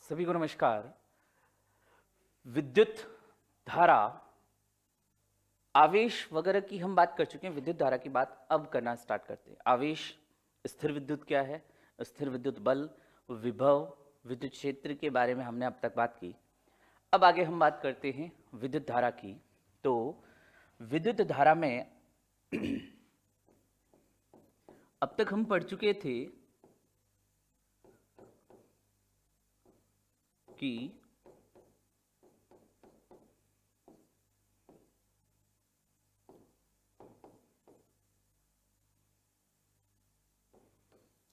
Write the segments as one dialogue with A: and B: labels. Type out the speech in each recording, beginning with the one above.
A: सभी को नमस्कार। विद्युत धारा, आवेश वगैरह की हम बात कर चुके हैं। विद्युत धारा की बात अब करना स्टार्ट करते हैं। आवेश, स्थिर विद्युत क्या है, स्थिर विद्युत बल, विभव, विद्युत क्षेत्र के बारे में हमने अब तक बात की। अब आगे हम बात करते हैं विद्युत धारा की। तो विद्युत धारा में अब तक हम पढ़ चुके थे कि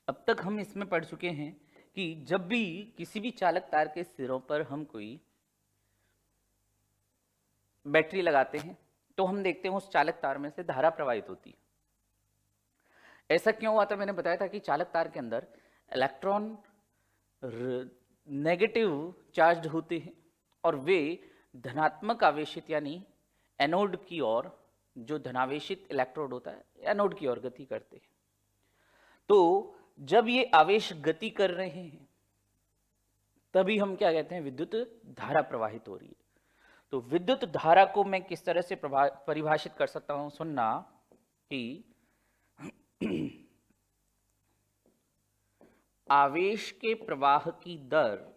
A: अब तक हम इसमें पढ़ चुके हैं कि जब भी किसी भी चालक तार के सिरों पर हम कोई बैटरी लगाते हैं तो हम देखते हैं उस चालक तार में से धारा प्रवाहित होती है। ऐसा क्यों हुआ था? मैंने बताया था कि चालक तार के अंदर इलेक्ट्रॉन नेगेटिव चार्ज होते हैं और वे धनात्मक आवेशित यानी एनोड की ओर, जो धनावेशित इलेक्ट्रोड होता है, एनोड की ओर गति करते हैं। तो जब ये आवेश गति कर रहे हैं तभी हम क्या कहते हैं, विद्युत धारा प्रवाहित हो रही है। तो विद्युत धारा को मैं किस तरह से परिभाषित कर सकता हूं, सुनना कि आवेश के प्रवाह की दर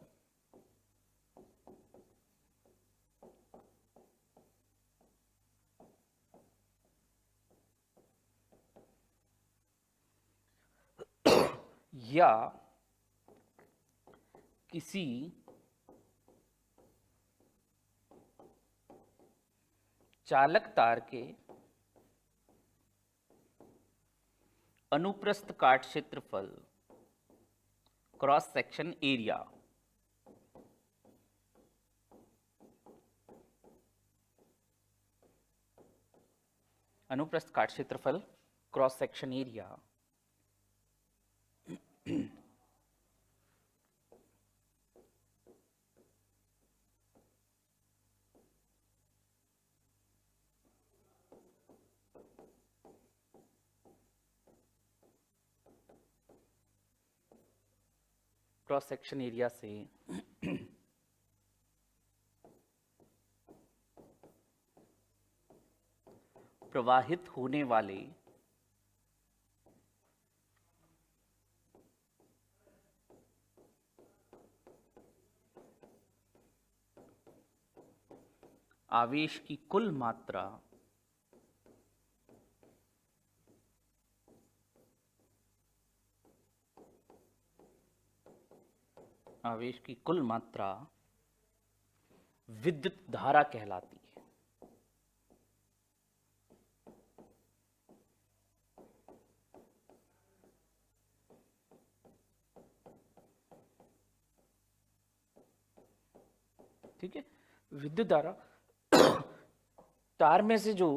A: या किसी चालक तार के अनुप्रस्थ काट क्षेत्रफल, क्रॉस सेक्शन एरिया, अनुप्रस्थ काट क्षेत्रफल cross section area cross section area से प्रवाहित होने वाले आवेश की कुल मात्रा विद्युत धारा कहलाती है। ठीक है, विद्युत धारा तार में से जो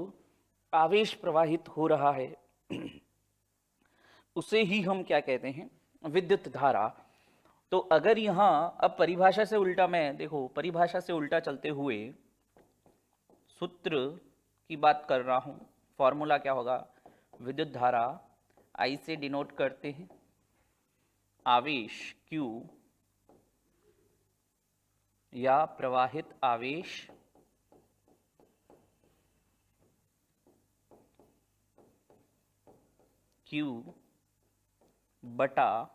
A: आवेश प्रवाहित हो रहा है उसे ही हम क्या कहते हैं, विद्युत धारा। तो अगर यहां अब परिभाषा से उल्टा, मैं देखो परिभाषा से उल्टा चलते हुए सूत्र की बात कर रहा हूं। फॉर्मूला क्या होगा? विद्युत धारा I से डिनोट करते हैं आवेश Q या प्रवाहित आवेश Q बटा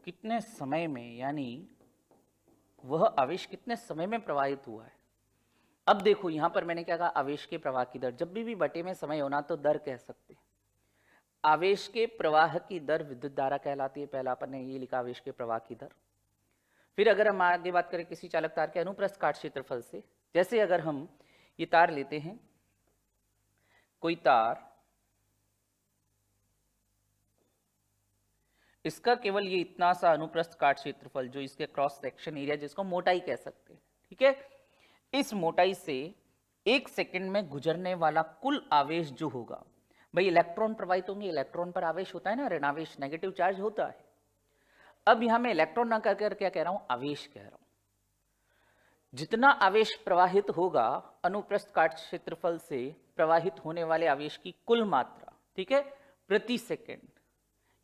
A: कितने समय में, यानी वह आवेश कितने समय में प्रवाहित हुआ है। अब देखो यहां पर मैंने क्या कहा, आवेश के प्रवाह की दर। जब भी बटे में समय होना तो दर कह सकते हैं। आवेश के प्रवाह की दर विद्युत धारा कहलाती है। पहला अपन ने ये लिखा, आवेश के प्रवाह की दर। फिर अगर हम आगे बात करें किसी चालक तार के अनुप्रस्थ काट क्षेत्रफल से, जैसे अगर हम ये तार लेते हैं, कोई तार, इसका केवल ये इतना सा अनुप्रस्थ काट क्षेत्रफल, जो इसके क्रॉस सेक्शन एरिया, जिसको मोटाई कह सकते हैं, ठीक है, इस मोटाई से 1 सेकंड में गुजरने वाला कुल आवेश जो होगा, भाई इलेक्ट्रॉन प्रवाहित होंगे, इलेक्ट्रॉन पर आवेश होता है ना, ऋणावेश, नेगेटिव चार्ज होता है। अब यहां मैं इलेक्ट्रॉन ना कहकर क्या कह रहा हूं, आवेश कह रहा हूं। जितना आवेश प्रवाहित होगा अनुप्रस्थ काट क्षेत्रफल से प्रवाहित होने वाले आवेश की कुल मात्रा, ठीक है, प्रति सेकंड,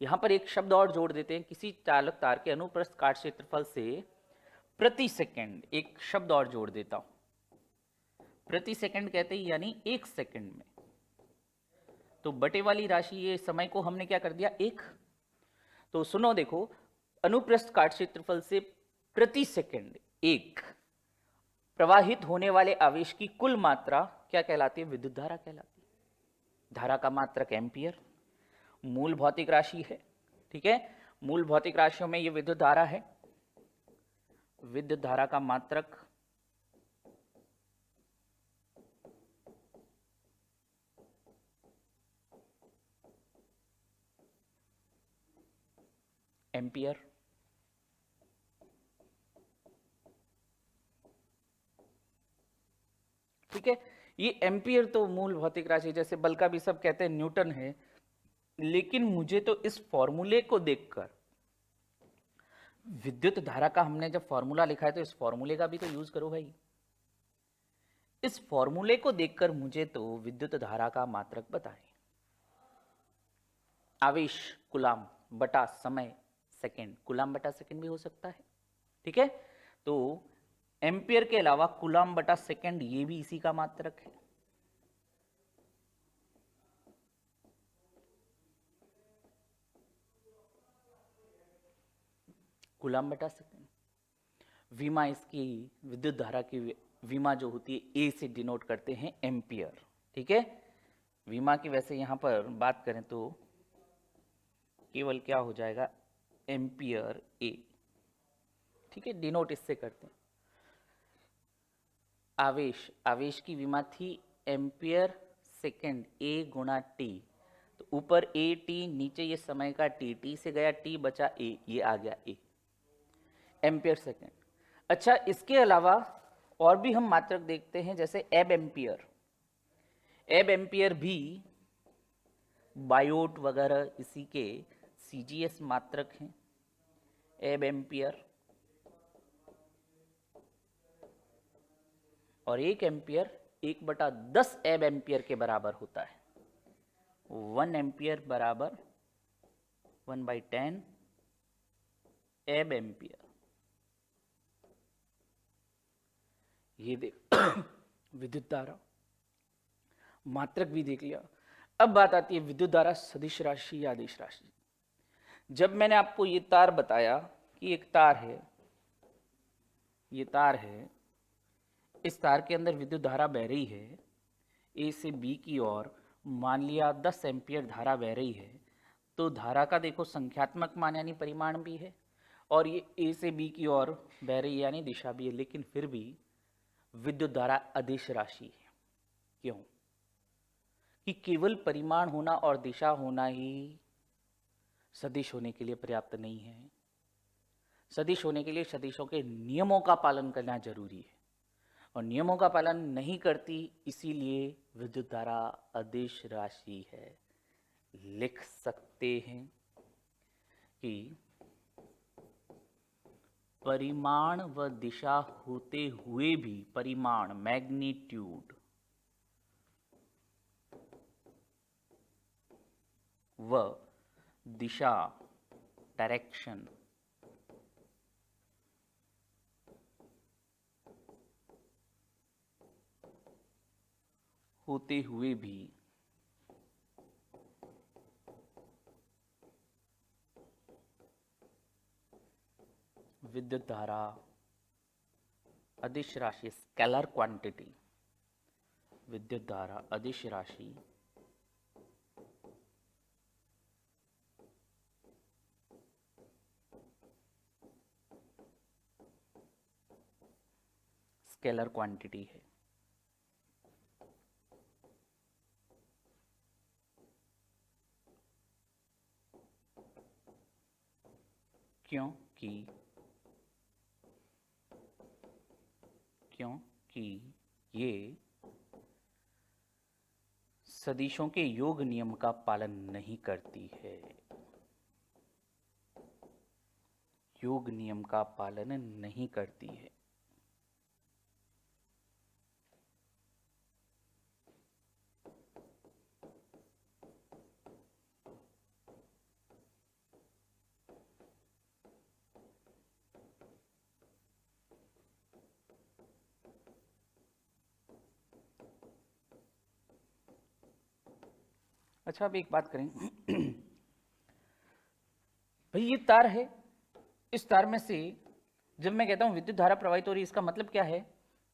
A: यहां पर एक शब्द और जोड़ देते हैं, किसी चालक तार के अनुप्रस्थ काट क्षेत्रफल से प्रति सेकंड, एक शब्द और जोड़ देता हूं। प्रति सेकंड कहते ही यानी एक सेकंड में, तो बटे वाली राशि ये समय को हमने क्या कर दिया, एक। तो सुनो देखो, अनुप्रस्थ काट क्षेत्रफल से प्रति सेकंड एक प्रवाहित होने वाले आवेश की कुल मात्रा क्या कहलाती है, विद्युत धारा कहलाती है। धारा का मात्रक एम्पियर, मूल भौतिक राशि है, ठीक है। मूल भौतिक राशियों में ये विद्युत धारा है। विद्युत धारा का मात्रक एम्पियर, ठीक है। ये एम्पियर तो मूल भौतिक राशि, जैसे बल का भी सब कहते हैं न्यूटन है, लेकिन मुझे तो इस फॉर्मूले को देखकर, विद्युत धारा का हमने जब फॉर्मूला लिखा है तो इस फॉर्मूले का भी तो यूज करो भाई। इस फॉर्मूले को देखकर मुझे तो विद्युत धारा का मात्रक बताएं। आवेश कूलाम बटा समय सेकंड, कूलाम बटा सेकंड भी हो सकता है, ठीक है। तो एम्पियर के अलावा कूलाम बटा सेकंड ये भी इसी का मात्रक है। कूलाम बटा सेकंड। विमा इसकी विद्युत धारा की विमा जो होती है ए से डिनोट करते हैं एम्पियर, ठीक है। विमा की वैसे यहां पर बात करें तो केवल क्या हो जाएगा, एम्पियर ए, ठीक है, डिनोट इससे करते हैं। आवेश, आवेश की विमा थी एम्पियर सेकंड ए गुणा टी, तो ऊपर ए टी, नीचे ये समय का टी, टी से गया टी बचा ए, ये आ गया ए, एम्पियर सेकंड। अच्छा, इसके अलावा और भी हम मात्रक देखते हैं, जैसे एब एम्पियर। एब एम्पियर भी बायोट वगैरह इसी के सीजीएस मात्रक हैं। एब एम्पियर, और एक एम्पियर 1/10 एब एम्पियर के बराबर होता है। 1 एम्पियर बराबर 1/10 एब एम्पियर। ये देख विद्युत धारा मात्रक भी देख लिया। अब बात आती है विद्युत धारा सदिश राशि या आदिश राशि। जब मैंने आपको ये तार बताया कि एक तार है, ये तार है, इस तार के अंदर विद्युत धारा बह रही है ए से बी की ओर, मान लिया 10 एम्पियर धारा बह रही है, तो धारा का देखो संख्यात्मक मान यानी परिमाण भी है, और ये ए से बी की ओर बह रही है यानी दिशा भी है, लेकिन फिर भी विद्युत धारा अदिश राशि है। क्यों? कि केवल परिमाण होना और दिशा होना ही सदिश होने के लिए पर्याप्त नहीं है। सदिश होने के लिए सदिशों के नियमों का पालन करना जरूरी है, और नियमों का पालन नहीं करती, इसीलिए विद्युत धारा अदिश राशि है। लिख सकते हैं कि परिमाण व दिशा होते हुए भी, परिमाण मैग्नीट्यूड व दिशा डायरेक्शन होते हुए भी विद्युत धारा अदिश राशि, स्केलर क्वांटिटी, विद्युत धारा अदिश राशि स्केलर क्वांटिटी है। क्योंकि ये सदिशों के योग नियम का पालन नहीं करती है, योग नियम का पालन नहीं करती है। अच्छा अब एक बात करें भाई ये तार है, इस तार में से जब मैं कहता हूं विद्युत धारा प्रवाहित हो रही है, इसका मतलब क्या है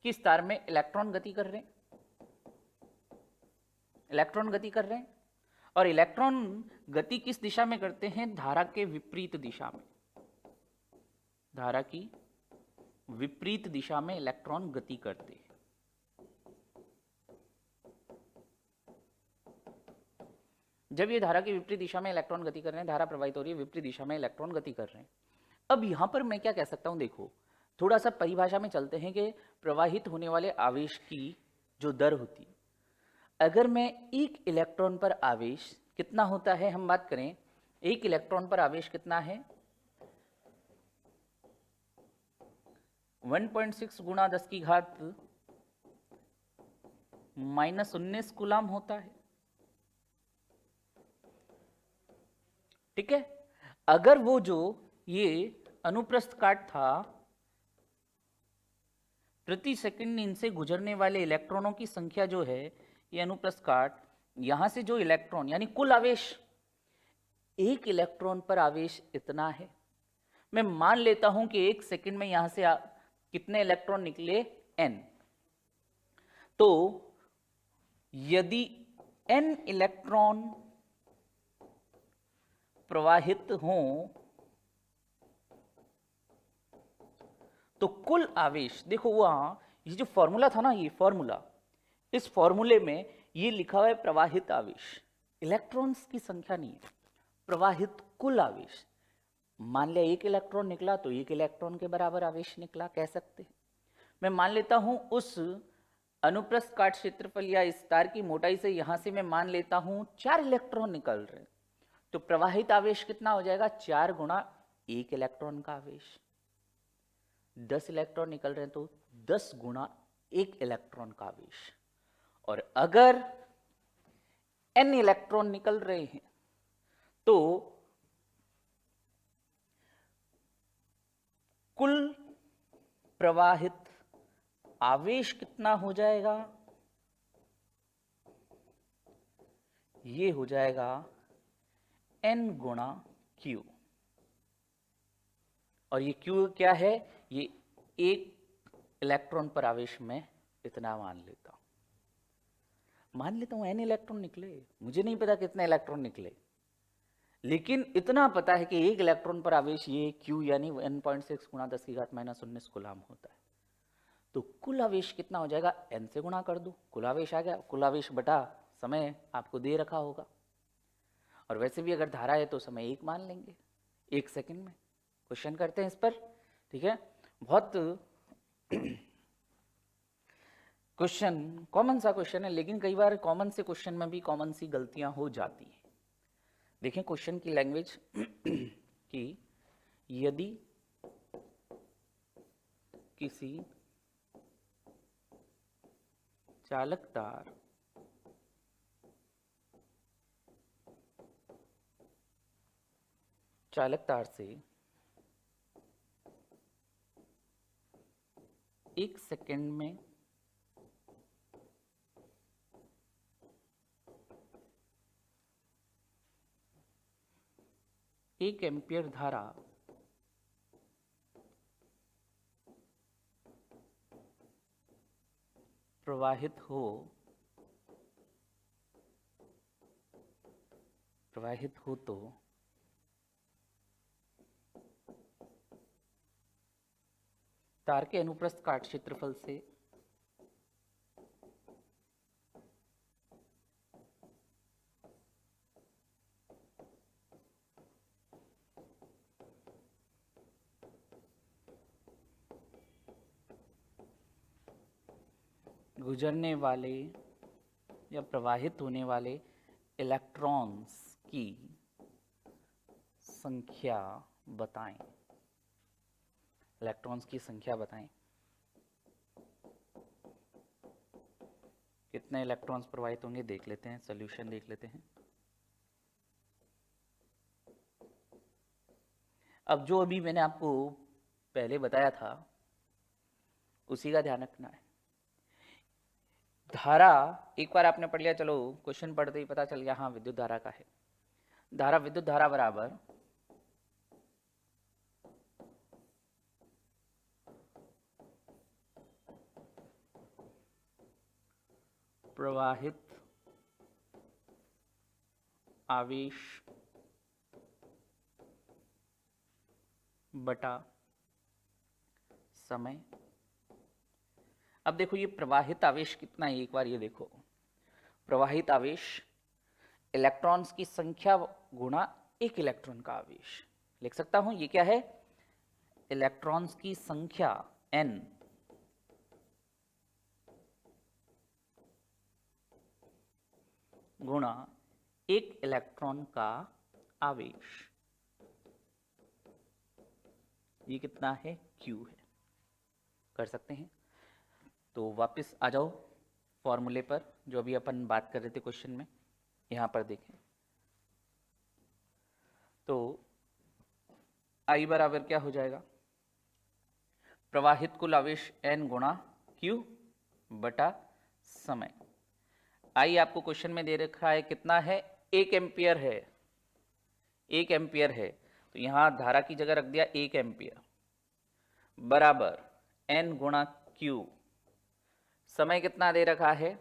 A: कि इस तार में इलेक्ट्रॉन गति कर रहे हैं, इलेक्ट्रॉन गति कर रहे हैं, और इलेक्ट्रॉन गति किस दिशा में करते हैं? धारा के विपरीत दिशा में, धारा की विपरीत दिशा में इलेक्ट्रॉन गति करते हैं। जब ये धारा की विपरीत दिशा में इलेक्ट्रॉन गति कर रहे हैं, धारा प्रवाहित हो रही है, विपरीत दिशा में इलेक्ट्रॉन गति कर रहे हैं। अब यहां पर मैं क्या कह सकता हूं, देखो थोड़ा सा परिभाषा में चलते हैं कि प्रवाहित होने वाले आवेश की जो दर होती है, अगर मैं एक इलेक्ट्रॉन पर आवेश कितना होता है, हम बात करें एक इलेक्ट्रॉन पर आवेश कितना है, 1.6 गुणा 10 की घात -19 कूलाम होता है। ठीक है, अगर वो जो ये अनुप्रस्थ काट था, प्रति सेकंड इनसे गुजरने वाले इलेक्ट्रॉनों की संख्या जो है, ये अनुप्रस्थ काट, यहां से जो इलेक्ट्रॉन यानी कुल आवेश, एक इलेक्ट्रॉन पर आवेश इतना है। मैं मान लेता हूं कि एक सेकंड में यहां से कितने इलेक्ट्रॉन निकले, n। तो यदि n इलेक्ट्रॉन प्रवाहित हों तो कुल आवेश, देखो वहां ये जो फॉर्मूला था ना, ये फॉर्मूला, इस फॉर्मूले में ये लिखा हुआ है प्रवाहित आवेश, इलेक्ट्रॉन्स की संख्या नहीं है, प्रवाहित कुल आवेश। मान लिया एक इलेक्ट्रॉन निकला तो एक इलेक्ट्रॉन के बराबर आवेश निकला, कह सकते हैं। मैं मान लेता हूं उस अनुप्रस्थ काट क्षेत्रफल या इस तार की मोटाई से, यहां से मैं मान लेता हूं 4 इलेक्ट्रॉन निकल रहे हैं, तो प्रवाहित आवेश कितना हो जाएगा, 4 गुणा 1 इलेक्ट्रॉन का आवेश। 10 इलेक्ट्रॉन निकल रहे हैं तो 10 गुणा 1 इलेक्ट्रॉन का आवेश। और अगर n इलेक्ट्रॉन निकल रहे हैं तो कुल प्रवाहित आवेश कितना हो जाएगा, ये हो जाएगा n गुणा q। और ये q क्या है, ये एक इलेक्ट्रॉन पर आवेश में इतना मान लेता हूं n इलेक्ट्रॉन निकले, मुझे नहीं पता कितने इलेक्ट्रॉन निकले, लेकिन इतना पता है कि एक इलेक्ट्रॉन पर आवेश ये q यानी 1.6 गुणा 10 की घात -19 कूलाम होता है। तो कुल आवेश कितना हो जाएगा, n से गुणा कर दो, कुल आवेश आ गया। कुल आवेश बटा समय आपको दे रखा होगा, और वैसे भी अगर धारा है तो समय 1 मान लेंगे, 1 सेकंड में। क्वेश्चन करते हैं इस पर, ठीक है। बहुत क्वेश्चन कॉमन सा क्वेश्चन है, लेकिन कई बार कॉमन से क्वेश्चन में भी कॉमन सी गलतियां हो जाती हैं। देखें क्वेश्चन की लैंग्वेज कि यदि किसी चालक तार से 1 सेकंड में एक एम्पियर धारा प्रवाहित हो तो तार के अनुप्रस्थ काट क्षेत्रफल से गुजरने वाले या प्रवाहित होने वाले इलेक्ट्रॉन्स की संख्या बताएं, इलेक्ट्रॉन्स की संख्या बताएं। कितने इलेक्ट्रॉन्स प्रवाहित होंगे देख लेते हैं, सॉल्यूशन देख लेते हैं। अब जो अभी मैंने आपको पहले बताया था उसी का ध्यान रखना है। धारा एक बार आपने पढ़ लिया, चलो क्वेश्चन पढ़ते ही पता चल गया, हाँ विद्युत धारा का है। धारा, विद्युत धारा बराबर प्रवाहित आवेश बटा समय। अब देखो ये प्रवाहित आवेश कितना है, एक बार ये देखो, प्रवाहित आवेश इलेक्ट्रॉन्स की संख्या गुणा एक इलेक्ट्रॉन का आवेश। लिख सकता हूं ये क्या है, इलेक्ट्रॉन्स की संख्या n गुणा एक इलेक्ट्रॉन का आवेश, ये कितना है, q है। कर सकते हैं। तो वापस आ जाओ फॉर्मूले पर, जो अभी अपन बात कर रहे थे क्वेश्चन में, यहां पर देखें तो I बराबर क्या हो जाएगा, प्रवाहित कुल आवेश n गुणा q बटा समय। I आपको क्वेश्चन में दे रखा है कितना है, 1 एम्पियर है, 1 एम्पियर है, तो यहां धारा की जगह रख दिया 1 एम्पियर बराबर n गुणा q। समय कितना दे रखा है,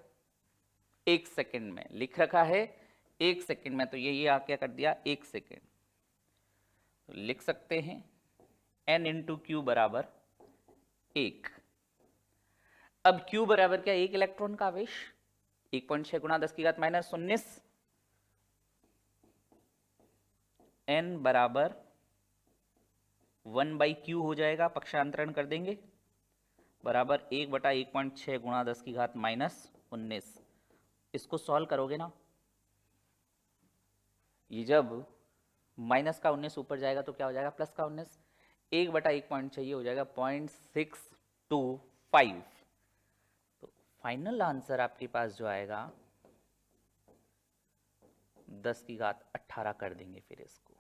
A: 1 सेकंड में लिख रखा है, 1 सेकंड में, तो ये आ क्या कर दिया 1 सेकंड। तो लिख सकते हैं n इंटू क्यू बराबर 1। अब q बराबर क्या, 1 इलेक्ट्रॉन का आवेश, 1.6 गुणा 10 की घात माइनस 19, n बराबर 1/q हो जाएगा, पक्षांतरण कर देंगे, बराबर 1 बटा 1.6 गुणा 10 की घात माइनस 19। इसको सॉल्व करोगे ना, ये जब माइनस का 19 ऊपर जाएगा तो क्या हो जाएगा, प्लस का 19, 1 बटा 1.6 ये हो जाएगा 0.625। तो फाइनल आंसर आपके पास जो आएगा 10 की घात 18 कर देंगे फिर इसको।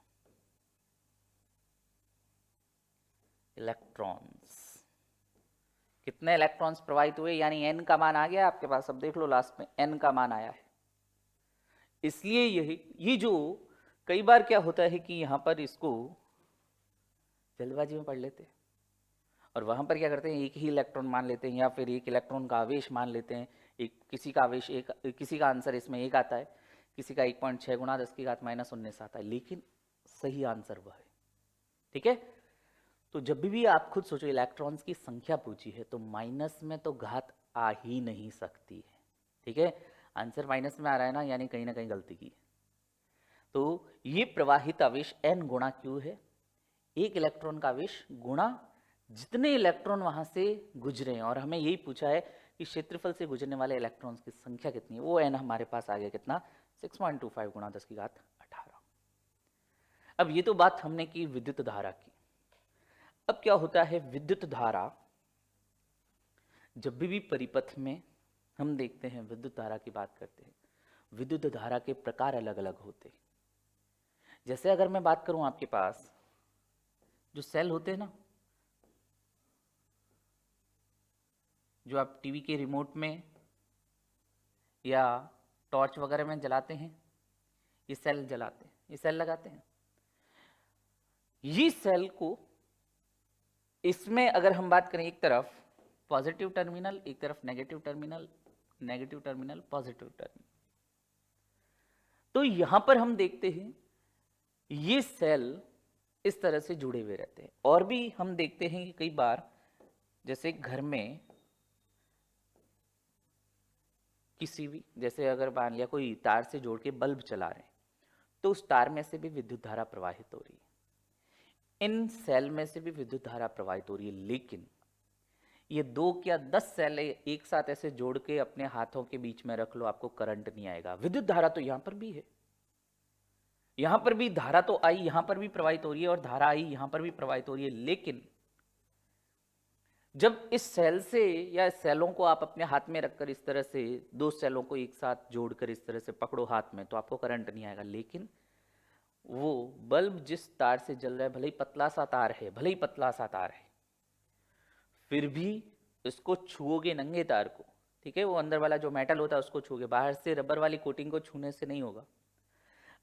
A: इलेक्ट्रॉन्स, कितने इलेक्ट्रॉन्स प्रवाहित हुए, यानी n का मान आ गया आपके पास। अब देख लो लास्ट में n का मान आया है, इसलिए ये जो कई बार क्या होता है कि यहां पर इसको जल्दबाजी में पढ़ लेते हैं और वहां पर क्या करते हैं, एक ही इलेक्ट्रॉन मान लेते हैं या फिर एक इलेक्ट्रॉन का आवेश मान लेते हैं। एक किसी का आवेश एक, किसी का आंसर इसमें 1 आता है, किसी का 1.6 गुणा 10 की घात माइनस 19 आता है, लेकिन सही आंसर वह है। ठीक है, तो जब भी आप खुद सोचो इलेक्ट्रॉन्स की संख्या पूछी है तो माइनस में तो घात आ ही नहीं सकती है। ठीक है, आंसर माइनस में आ रहा है ना, यानी कहीं ना कहीं गलती की है। तो ये प्रवाहित आवेश n गुणा q है, एक इलेक्ट्रॉन का आवेश गुणा जितने इलेक्ट्रॉन वहां से गुजरे हैं, और हमें यही पूछा है कि क्षेत्रफल से गुजरने वाले इलेक्ट्रॉन्स की संख्या कितनी है, वो n हमारे पास आ गया कितना, 6.25 गुणा 10 की घात 18। अब ये तो बात हमने की विद्युत धारा की। अब क्या होता है, विद्युत धारा जब भी परिपथ में हम देखते हैं, विद्युत धारा की बात करते हैं, विद्युत धारा के प्रकार अलग अलग होते हैं। जैसे अगर मैं बात करूं, आपके पास जो सेल होते हैं ना, जो आप टीवी के रिमोट में या टॉर्च वगैरह में जलाते हैं, ये सेल जलाते हैं, ये सेल लगाते हैं। ये सेल को, इसमें अगर हम बात करें, एक तरफ पॉजिटिव टर्मिनल, एक तरफ negative terminal, negative terminal, positive terminal. तो यहां पर हम देखते हैं ये सेल इस तरह से जुड़े हुए रहते हैं। और भी हम देखते हैं कि कई बार जैसे घर में किसी भी, जैसे अगर मान लिया कोई तार से जोड़ के बल्ब चला रहे हैं, तो उस तार में से भी विद्युत धारा प्रवाहित हो रही है, इन सेल में से भी विद्युत धारा प्रवाहित हो रही है। लेकिन ये 2 या 10 सेल एक साथ ऐसे जोड़ के अपने हाथों के बीच में रख लो, आपको करंट नहीं आएगा। विद्युत धारा तो यहां पर भी है, यहां पर भी धारा तो आई, यहां पर भी प्रवाहित हो रही है, और धारा आई यहां पर भी प्रवाहित हो रही है। लेकिन जब इस सेल से या इस सेलों को आप अपने हाथ में रखकर इस तरह से 2 सेलों को एक साथ जोड़कर इस तरह से पकड़ो हाथ में, तो आपको करंट नहीं आएगा। लेकिन वो बल्ब जिस तार से जल रहा है, भले ही पतला सा तार है, भले ही पतला सा तार है, फिर भी इसको छुओगे नंगे तार को ठीक है, वो अंदर वाला जो मेटल होता है उसको छू के, बाहर से रबर वाली कोटिंग को छूने से नहीं होगा।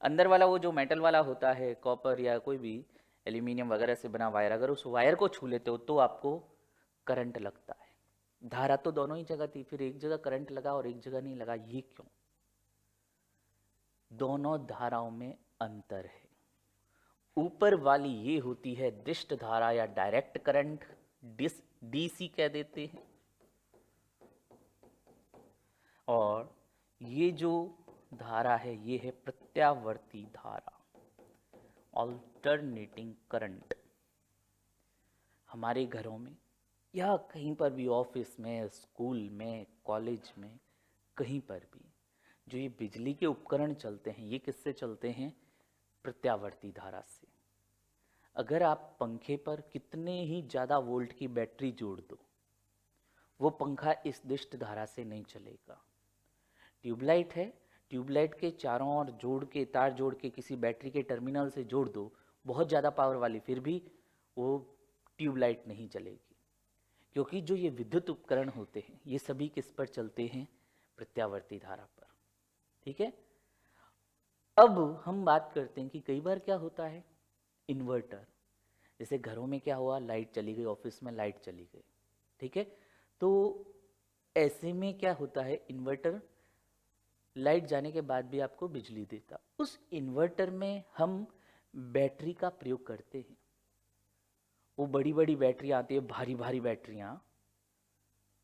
A: अंदर वाला वो जो मेटल वाला होता है, कॉपर या कोई भी एल्यूमिनियम वगैरह से बना वायर, अगर उस वायर को छू लेते हो तो आपको करंट लगता है। धारा तो दोनों ही जगह थी, फिर एक जगह करंट लगा और एक जगह नहीं लगा, ये क्यों? दोनों धाराओं में अंतर है। ऊपर वाली ये होती है दिष्ट धारा या डायरेक्ट करंट, डीसी कह देते हैं, और ये जो धारा है ये है प्रत्यावर्ती धारा, ऑल्टरनेटिंग करंट। हमारे घरों में या कहीं पर भी, ऑफिस में, स्कूल में, कॉलेज में, कहीं पर भी जो ये बिजली के उपकरण चलते हैं, ये किससे चलते हैं? प्रत्यावर्ती धारा से। अगर आप पंखे पर कितने ही ज़्यादा वोल्ट की बैटरी जोड़ दो, वो पंखा इस दिष्ट धारा से नहीं चलेगा। ट्यूबलाइट है, ट्यूबलाइट के चारों ओर जोड़ के, तार जोड़ के किसी बैटरी के टर्मिनल से जोड़ दो, बहुत ज़्यादा पावर वाली, फिर भी वो ट्यूबलाइट नहीं चलेगी, क्योंकि जो ये विद्युत उपकरण होते हैं ये सभी किस पर चलते हैं? प्रत्यावर्ती धारा पर। ठीक है, अब हम बात करते हैं कि कई बार क्या होता है, इन्वर्टर, जैसे घरों में क्या हुआ, लाइट चली गई, ऑफिस में लाइट चली गई, ठीक है, तो ऐसे में क्या होता है, इन्वर्टर लाइट जाने के बाद भी आपको बिजली देता। उस इन्वर्टर में हम बैटरी का प्रयोग करते हैं, वो बड़ी बड़ी बैटरी आती है, भारी भारी बैटरियां,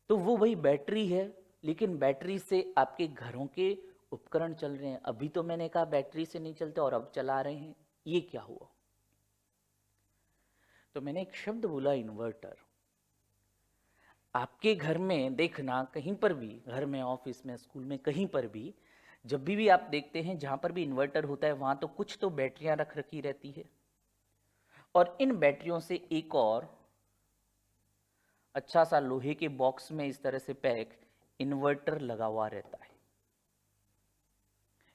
A: तो वो वही बैटरी है, लेकिन बैटरी से आपके घरों के उपकरण चल रहे हैं। अभी तो मैंने कहा बैटरी से नहीं चलते और अब चला रहे हैं, ये क्या हुआ? तो मैंने एक शब्द बोला, इन्वर्टर। आपके घर में देखना, कहीं पर भी, घर में, ऑफिस में, स्कूल में, कहीं पर भी, जब भी आप देखते हैं जहां पर भी इन्वर्टर होता है वहां तो कुछ तो बैटरियां रख रखी रहती है, और इन बैटरियों से एक और अच्छा सा लोहे के बॉक्स में इस तरह से पैक इन्वर्टर लगा हुआ रहता है।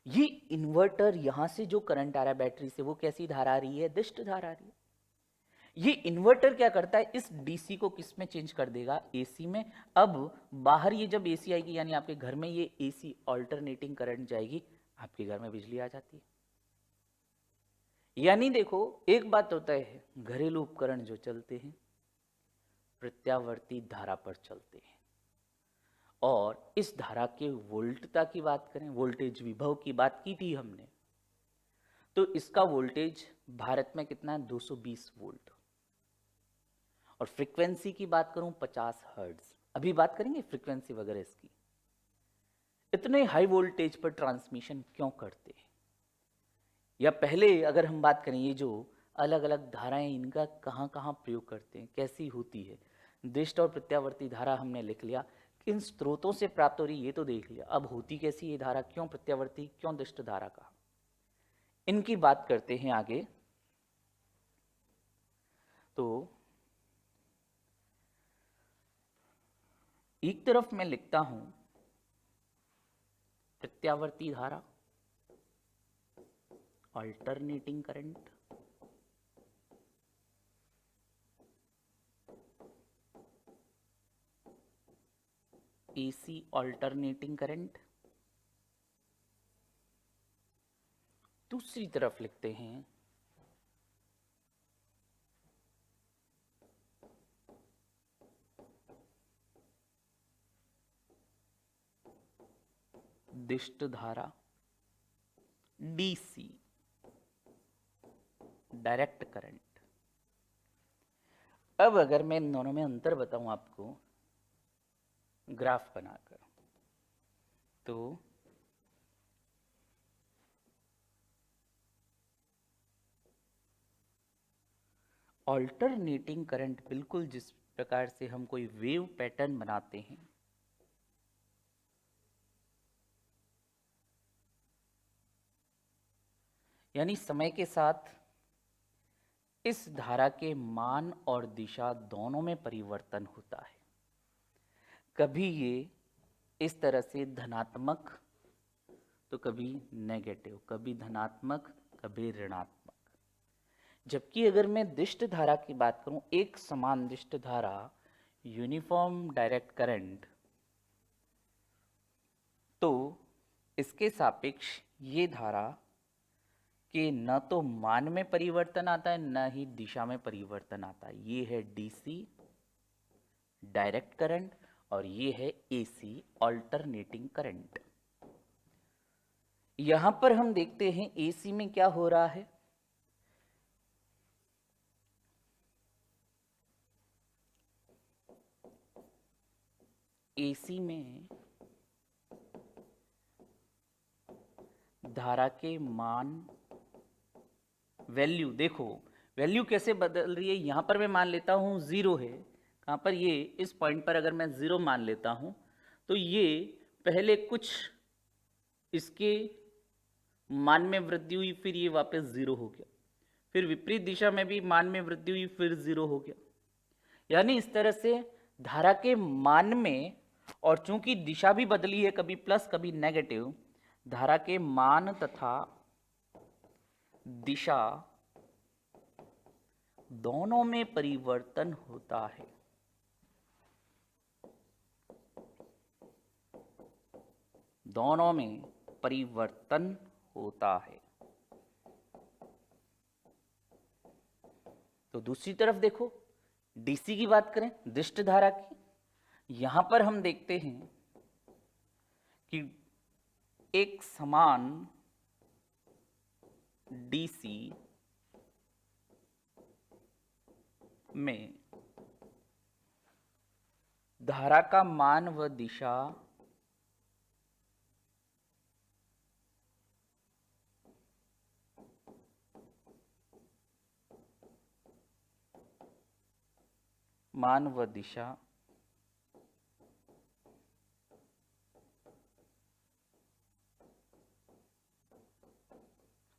A: ये इन्वर्टर, यहां से जो करंट आ रहा है बैटरी से, वो कैसी धारा आ रही है? दिष्ट धारा आ रही है। ये इन्वर्टर क्या करता है, इस डीसी को किस में चेंज कर देगा? एसी में। अब बाहर ये जब एसी आएगी, यानी आपके घर में ये एसी ऑल्टरनेटिंग करंट जाएगी, आपके घर में बिजली आ जाती है। यानी देखो, एक बात होता है, घरेलू उपकरण जो चलते हैं प्रत्यावर्ती धारा पर चलते हैं, और इस धारा के वोल्टता की बात करें, वोल्टेज विभव की बात की थी हमने, तो इसका वोल्टेज भारत में कितना है? 220 वोल्ट। और फ्रीक्वेंसी की बात करूं 50 हर्ट्ज, अभी बात करेंगे फ्रीक्वेंसी वगैरह इसकी। इतने हाई वोल्टेज पर ट्रांसमिशन क्यों करते हैं? या पहले अगर हम बात करें, ये जो अलग अलग धाराएं, इनका कहाँ कहाँ प्रयोग करते हैं, कैसी होती है? दिष्ट और प्रत्यावर्ती धारा हमने लिख लिया, किन स्रोतों से प्राप्त हो रही ये तो देख लिया। अब होती कैसी ये धारा, क्यों प्रत्यावर्ती, क्यों दिष्ट धारा का, इनकी बात करते हैं आगे। तो एक तरफ मैं लिखता हूं प्रत्यावर्ती धारा, alternating current, AC alternating current. दूसरी तरफ लिखते हैं दिष्ट धारा, डीसी, डायरेक्ट करंट। अब अगर मैं इन दोनों में अंतर बताऊं आपको ग्राफ बनाकर, तो ऑल्टरनेटिंग करंट बिल्कुल जिस प्रकार से हम कोई वेव पैटर्न बनाते हैं, यानी समय के साथ इस धारा के मान और दिशा दोनों में परिवर्तन होता है। कभी ये इस तरह से धनात्मक तो कभी नेगेटिव, कभी धनात्मक कभी ऋणात्मक। जबकि अगर मैं दिष्ट धारा की बात करूं, एक समान दिष्ट धारा, यूनिफॉर्म डायरेक्ट करंट, तो इसके सापेक्ष ये धारा के न तो मान में परिवर्तन आता है न ही दिशा में परिवर्तन आता है। ये है डीसी डायरेक्ट करंट और ये है एसी अल्टरनेटिंग करंट। यहां पर हम देखते हैं एसी में क्या हो रहा है। एसी में धारा के मान वैल्यू, देखो वैल्यू कैसे बदल रही है। यहां पर मैं मान लेता हूं जीरो है, कहां पर, ये इस पॉइंट पर अगर मैं जीरो मान लेता हूं तो ये पहले कुछ इसके मान में वृद्धि हुई, फिर ये वापस जीरो हो गया, फिर विपरीत दिशा में भी मान में वृद्धि हुई, फिर जीरो हो गया। यानी इस तरह से धारा के मान में, और चूंकि दिशा भी बदली है, कभी प्लस कभी नेगेटिव, धारा के मान तथा दिशा दोनों में परिवर्तन होता है। दोनों में परिवर्तन होता है। तो दूसरी तरफ देखो, डीसी की बात करें, दिष्ट धारा की, यहां पर हम देखते हैं कि एक समान डीसी में धारा का मान व दिशा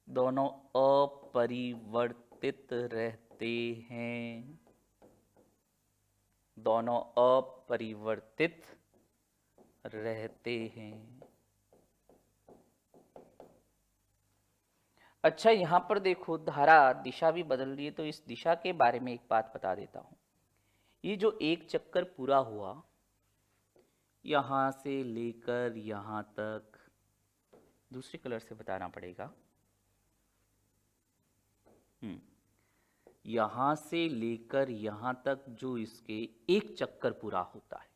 A: दोनों अपरिवर्तित रहते हैं। दोनों अपरिवर्तित रहते हैं। अच्छा, यहां पर देखो धारा दिशा भी बदल रही है, तो इस दिशा के बारे में एक बात बता देता हूं। ये जो एक चक्कर पूरा हुआ यहां से लेकर यहां तक, दूसरे कलर से बताना पड़ेगा, यहां से लेकर यहां तक जो इसके एक चक्कर पूरा होता है,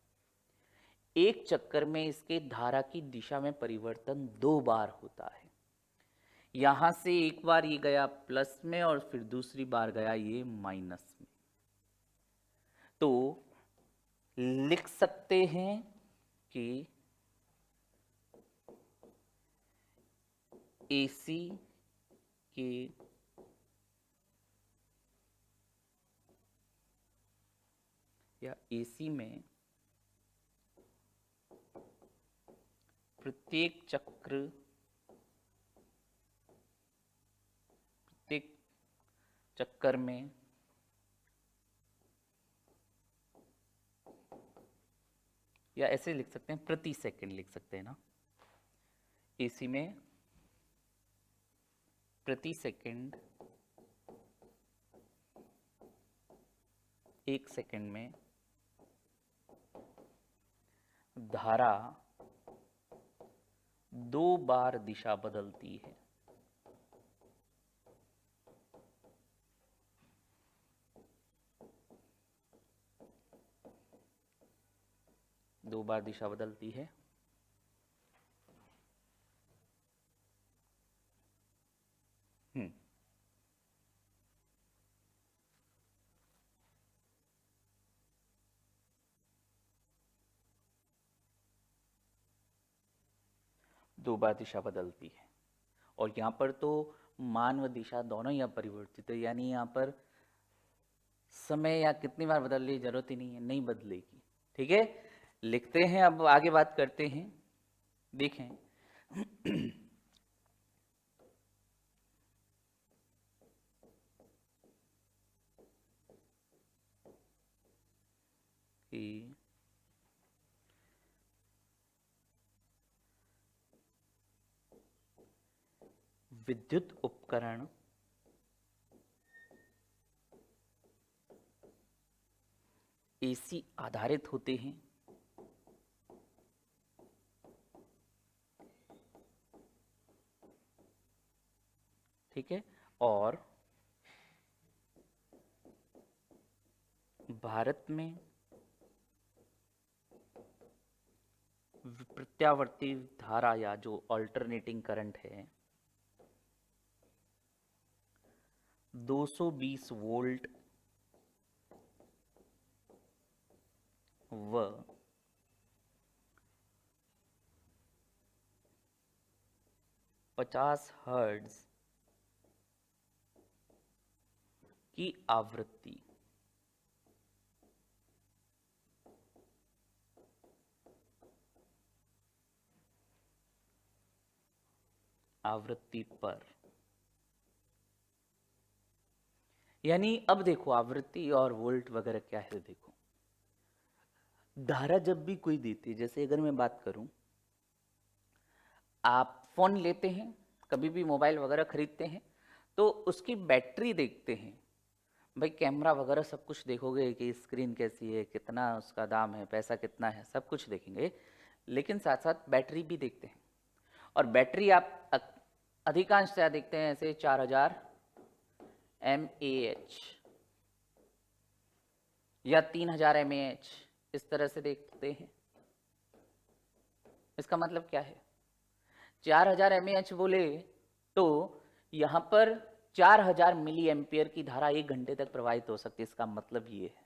A: एक चक्कर में इसके धारा की दिशा में परिवर्तन 2 बार होता है। यहां से एक बार ये गया प्लस में और फिर दूसरी बार गया ये माइनस में। तो लिख सकते हैं कि एसी के या एसी में प्रत्येक चक्कर में या ऐसे लिख सकते हैं, प्रति सेकंड लिख सकते हैं ना, एसी में प्रति सेकंड, एक सेकंड में धारा 2 बार दिशा बदलती है। दो बार दिशा बदलती है। दो बार दिशा बदलती है। और यहाँ पर तो मान व दिशा दोनों ही अपरिवर्तित है, यानी यहाँ पर समय या कितनी बार बदलने की जरूरत ही नहीं है, नहीं बदलेगी। ठीक है, लिखते हैं, अब आगे बात करते हैं। देखें कि विद्युत उपकरण एसी आधारित होते हैं ठीक है। और भारत में प्रत्यावर्ती धारा या जो अल्टरनेटिंग करंट है 220 वोल्ट व 50 हर्ट्ज की आवृत्ति पर, यानी अब देखो आवृत्ति और वोल्ट वगैरह क्या है। देखो धारा जब भी कोई देती है, जैसे अगर मैं बात करूं, आप फोन लेते हैं, कभी भी मोबाइल वगैरह खरीदते हैं तो उसकी बैटरी देखते हैं, भाई कैमरा वगैरह सब कुछ देखोगे कि स्क्रीन कैसी है, कितना उसका दाम है, पैसा कितना है, सब कुछ देखेंगे, लेकिन साथ साथ बैटरी भी देखते हैं। और बैटरी आप अधिकांशतः देखते हैं ऐसे 4000 mAh या 3000 mAh इस तरह से देखते हैं। इसका मतलब क्या है, 4000 mAh बोले तो यहाँ पर 4000 मिली एम्पियर की धारा 1 घंटे तक प्रवाहित हो सकती है, इसका मतलब ये है।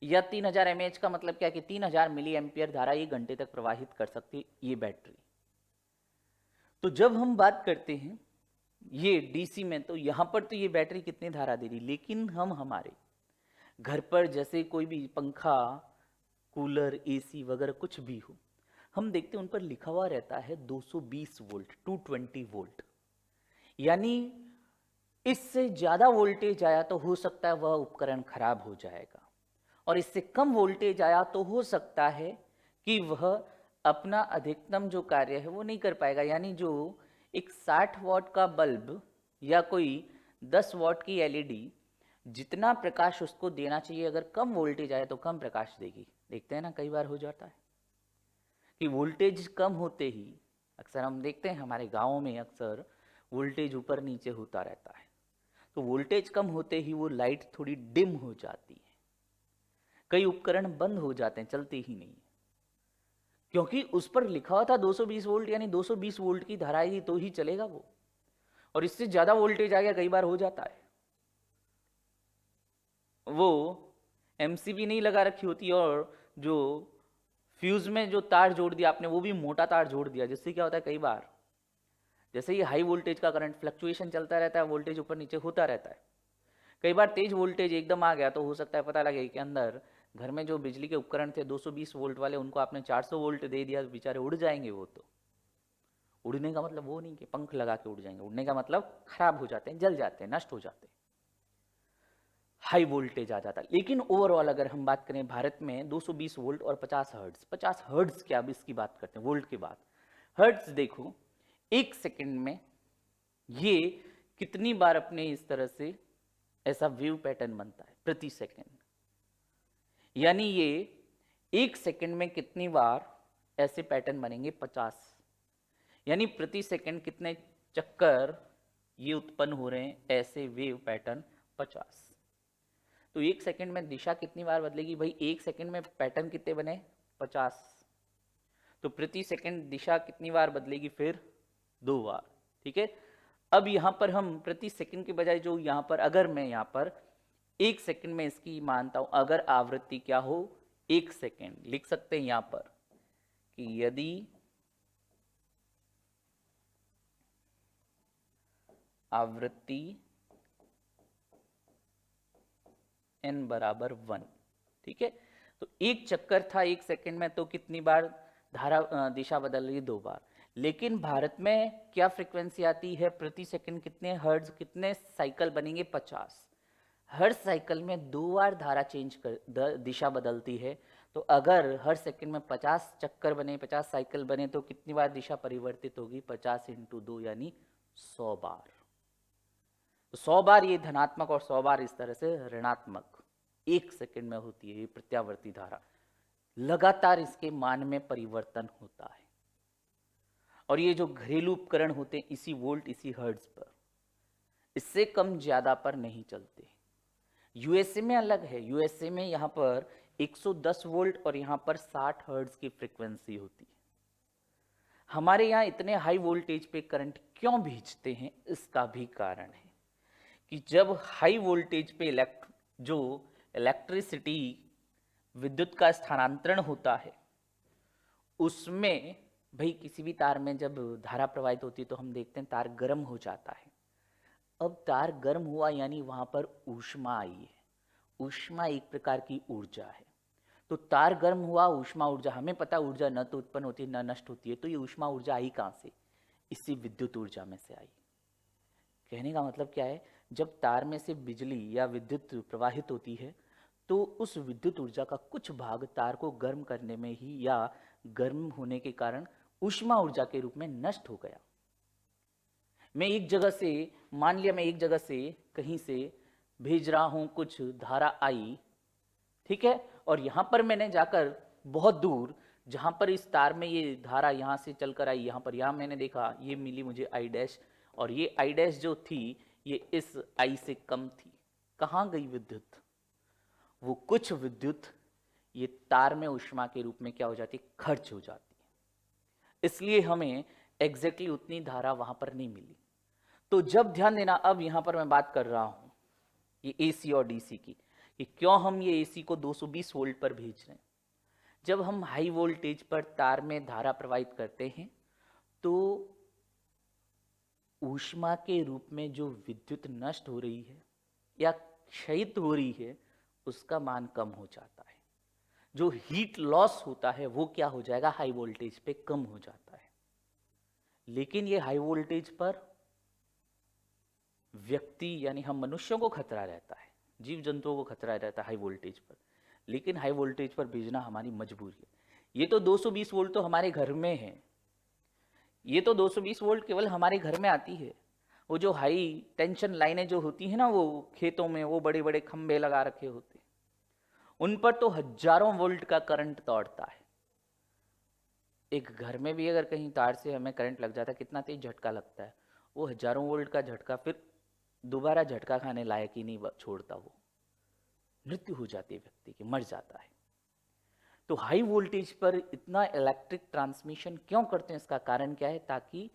A: या 3000 mAh का मतलब क्या है कि 3000 मिली एम्पियर धारा 1 घंटे तक प्रवाहित कर सकती है ये बैटरी। तो जब हम बात करते हैं ये डीसी में, तो यहां पर तो ये बैटरी कितनी धारा दे रही, लेकिन हम हमारे घर पर जैसे कोई भी पंखा, कूलर, एसी वगैरह कुछ भी हो, हम देखते हैं उन पर लिखा हुआ रहता है 220 वोल्ट, 220 वोल्ट, यानी इससे ज्यादा वोल्टेज आया तो हो सकता है वह उपकरण खराब हो जाएगा, और इससे कम वोल्टेज आया तो हो सकता है कि वह अपना अधिकतम जो कार्य है वो नहीं कर पाएगा। यानी जो एक 60 वॉट का बल्ब या कोई 10 वॉट की एलईडी जितना प्रकाश उसको देना चाहिए, अगर कम वोल्टेज आए तो कम प्रकाश देगी। देखते हैं ना, कई बार हो जाता है कि वोल्टेज कम होते ही, अक्सर हम देखते हैं हमारे गाँव में अक्सर वोल्टेज ऊपर नीचे होता रहता है, तो वोल्टेज कम होते ही वो लाइट थोड़ी डिम हो जाती है, कई उपकरण बंद हो जाते हैं, चलते ही नहीं, क्योंकि उस पर लिखा हुआ था 220 वोल्ट, यानी 220 वोल्ट की धारा आएगी तो ही चलेगा वो, और इससे ज्यादा वोल्टेज आ गया, कई बार हो जाता है, वो एमसीबी नहीं लगा रखी होती और जो फ्यूज में जो तार जोड़ दिया आपने वो भी मोटा तार जोड़ दिया, जिससे क्या होता है कई बार जैसे ये हाई वोल्टेज का करंट फ्लक्चुएशन चलता रहता है, वोल्टेज ऊपर नीचे होता रहता है, कई बार तेज वोल्टेज एकदम आ गया तो हो सकता है पता लगे कि अंदर घर में जो बिजली के उपकरण थे 220 वोल्ट वाले, उनको आपने 400 वोल्ट दे दिया, बेचारे उड़ जाएंगे। वो तो उड़ने का मतलब वो नहीं कि पंख लगा के उड़ जाएंगे, उड़ने का मतलब खराब हो जाते हैं, जल जाते हैं, नष्ट हो जाते हैं, हाई वोल्टेज आ जाता है। लेकिन ओवरऑल अगर हम बात करें भारत में 220 वोल्ट और 50 हर्ट्ज, 50 हर्ट्ज क्या, अब इसकी बात करते हैं वोल्ट के बाद। हर्ट्ज देखो, एक सेकंड में ये कितनी बार अपने इस तरह से ऐसा वेव पैटर्न बनता है प्रति सेकंड, यानी ये एक सेकंड में कितनी बार ऐसे पैटर्न बनेंगे 50, यानी प्रति सेकंड कितने चक्कर ये उत्पन्न हो रहे हैं ऐसे वेव पैटर्न 50। तो एक सेकंड में दिशा कितनी बार बदलेगी भाई, एक सेकंड में पैटर्न कितने बने 50, तो प्रति सेकंड दिशा कितनी बार बदलेगी फिर 2 बार। ठीक है, अब यहां पर हम प्रति सेकंड के बजाय जो यहां पर, अगर मैं यहां पर एक सेकंड में इसकी मानता हूं, अगर आवृत्ति क्या हो 1 सेकंड, लिख सकते हैं यहां पर कि यदि आवृत्ति n बराबर 1, ठीक है, तो एक चक्कर था 1 सेकंड में, तो कितनी बार धारा दिशा बदल रही है 2 बार। लेकिन भारत में क्या फ्रीक्वेंसी आती है प्रति सेकंड, कितने हर्ट्ज, कितने साइकिल बनेंगे 50, हर साइकिल में 2 बार धारा चेंज कर दिशा बदलती है, तो अगर हर सेकंड में 50 चक्कर बने, 50 साइकिल बने, तो कितनी बार दिशा परिवर्तित होगी 50 × 2 यानी 100 बार। तो 100 बार ये धनात्मक और 100 बार इस तरह से ऋणात्मक एक सेकंड में होती है ये प्रत्यावर्ती धारा, लगातार इसके मान में परिवर्तन होता है। और ये जो घरेलू उपकरण होते हैं इसी वोल्ट इसी हर्ट्ज पर इससे कम ज्यादा पर नहीं चलते। यूएसए में अलग है, यूएसए में यहाँ पर 110 वोल्ट और यहाँ पर 60 हर्ट्ज की फ्रीक्वेंसी होती है। हमारे यहाँ इतने हाई वोल्टेज पे करंट क्यों भेजते हैं, इसका भी कारण है कि जब हाई वोल्टेज पे जो इलेक्ट्रिसिटी विद्युत का स्थानांतरण होता है, उसमें भाई किसी भी तार में जब धारा प्रवाहित होती है तो हम देखते हैं तार गर्म हो जाता है। अब तार गर्म हुआ यानी वहां पर ऊष्मा आई है। ऊष्मा एक प्रकार की ऊर्जा है। तो तार गर्म हुआ, ऊष्मा ऊर्जा, हमें पता ऊर्जा न तो उत्पन्न होती है न नष्ट होती है, तो ये ऊष्मा ऊर्जा आई कहाँ से? इसी विद्युत ऊर्जा में से आई। कहने का मतलब क्या है, जब तार में से बिजली या विद्युत प्रवाहित होती है तो उस विद्युत ऊर्जा का कुछ भाग तार को गर्म करने में ही या गर्म होने के कारण ऊष्मा ऊर्जा के रूप में नष्ट हो गया। मैं एक जगह से, मान लिया मैं एक जगह से कहीं से भेज रहा हूं, कुछ धारा आई, ठीक है, और यहां पर मैंने जाकर बहुत दूर, जहां पर इस तार में ये धारा यहां से चलकर आई, यहां पर, यहां मैंने देखा ये मिली मुझे आई डैश, और ये आई डैश जो थी ये इस आई से कम थी। कहां गई विद्युत? वो कुछ विद्युत ये तार में ऊष्मा के रूप में क्या हो जाती है? खर्च हो जाती है। इसलिए हमें एग्जैक्टली उतनी धारा वहां पर नहीं मिली। तो जब ध्यान देना, अब यहां पर मैं बात कर रहा हूं ये एसी और डीसी की, कि क्यों हम ये एसी को 220 वोल्ट पर भेज रहे हैं। जब हम हाई वोल्टेज पर तार में धारा प्रवाहित करते हैं तो ऊष्मा के रूप में जो विद्युत नष्ट हो रही है या क्षयित हो रही है उसका मान कम हो जाता है। जो हीट लॉस होता है वो क्या हो जाएगा? हाई वोल्टेज पे कम हो जाता है। लेकिन ये हाई वोल्टेज पर व्यक्ति यानी हम मनुष्यों को खतरा रहता है, जीव जंतुओं को खतरा रहता है हाई वोल्टेज पर, लेकिन हाई वोल्टेज पर भेजना हमारी मजबूरी है। ये तो 220 वोल्ट तो हमारे घर में है, ये तो 220 वोल्ट केवल हमारे घर में आती है। वो जो हाई टेंशन लाइनें जो होती है ना, वो खेतों में वो बड़े बड़े खंभे लगा रखे होते, उन पर तो हजारों वोल्ट का करंट दौड़ता है। एक घर में भी अगर कहीं तार से हमें करंट लग जाता है, कितना तेज झटका लगता है। वो हजारों वोल्ट का झटका फिर दोबारा झटका खाने लायक ही नहीं छोड़ता, वो मृत्यु हो जाती है व्यक्ति की, मर जाता है। तो हाई वोल्टेज पर इतना इलेक्ट्रिक ट्रांसमिशन क्यों करते हैं? इसका कारण क्या है? ताकि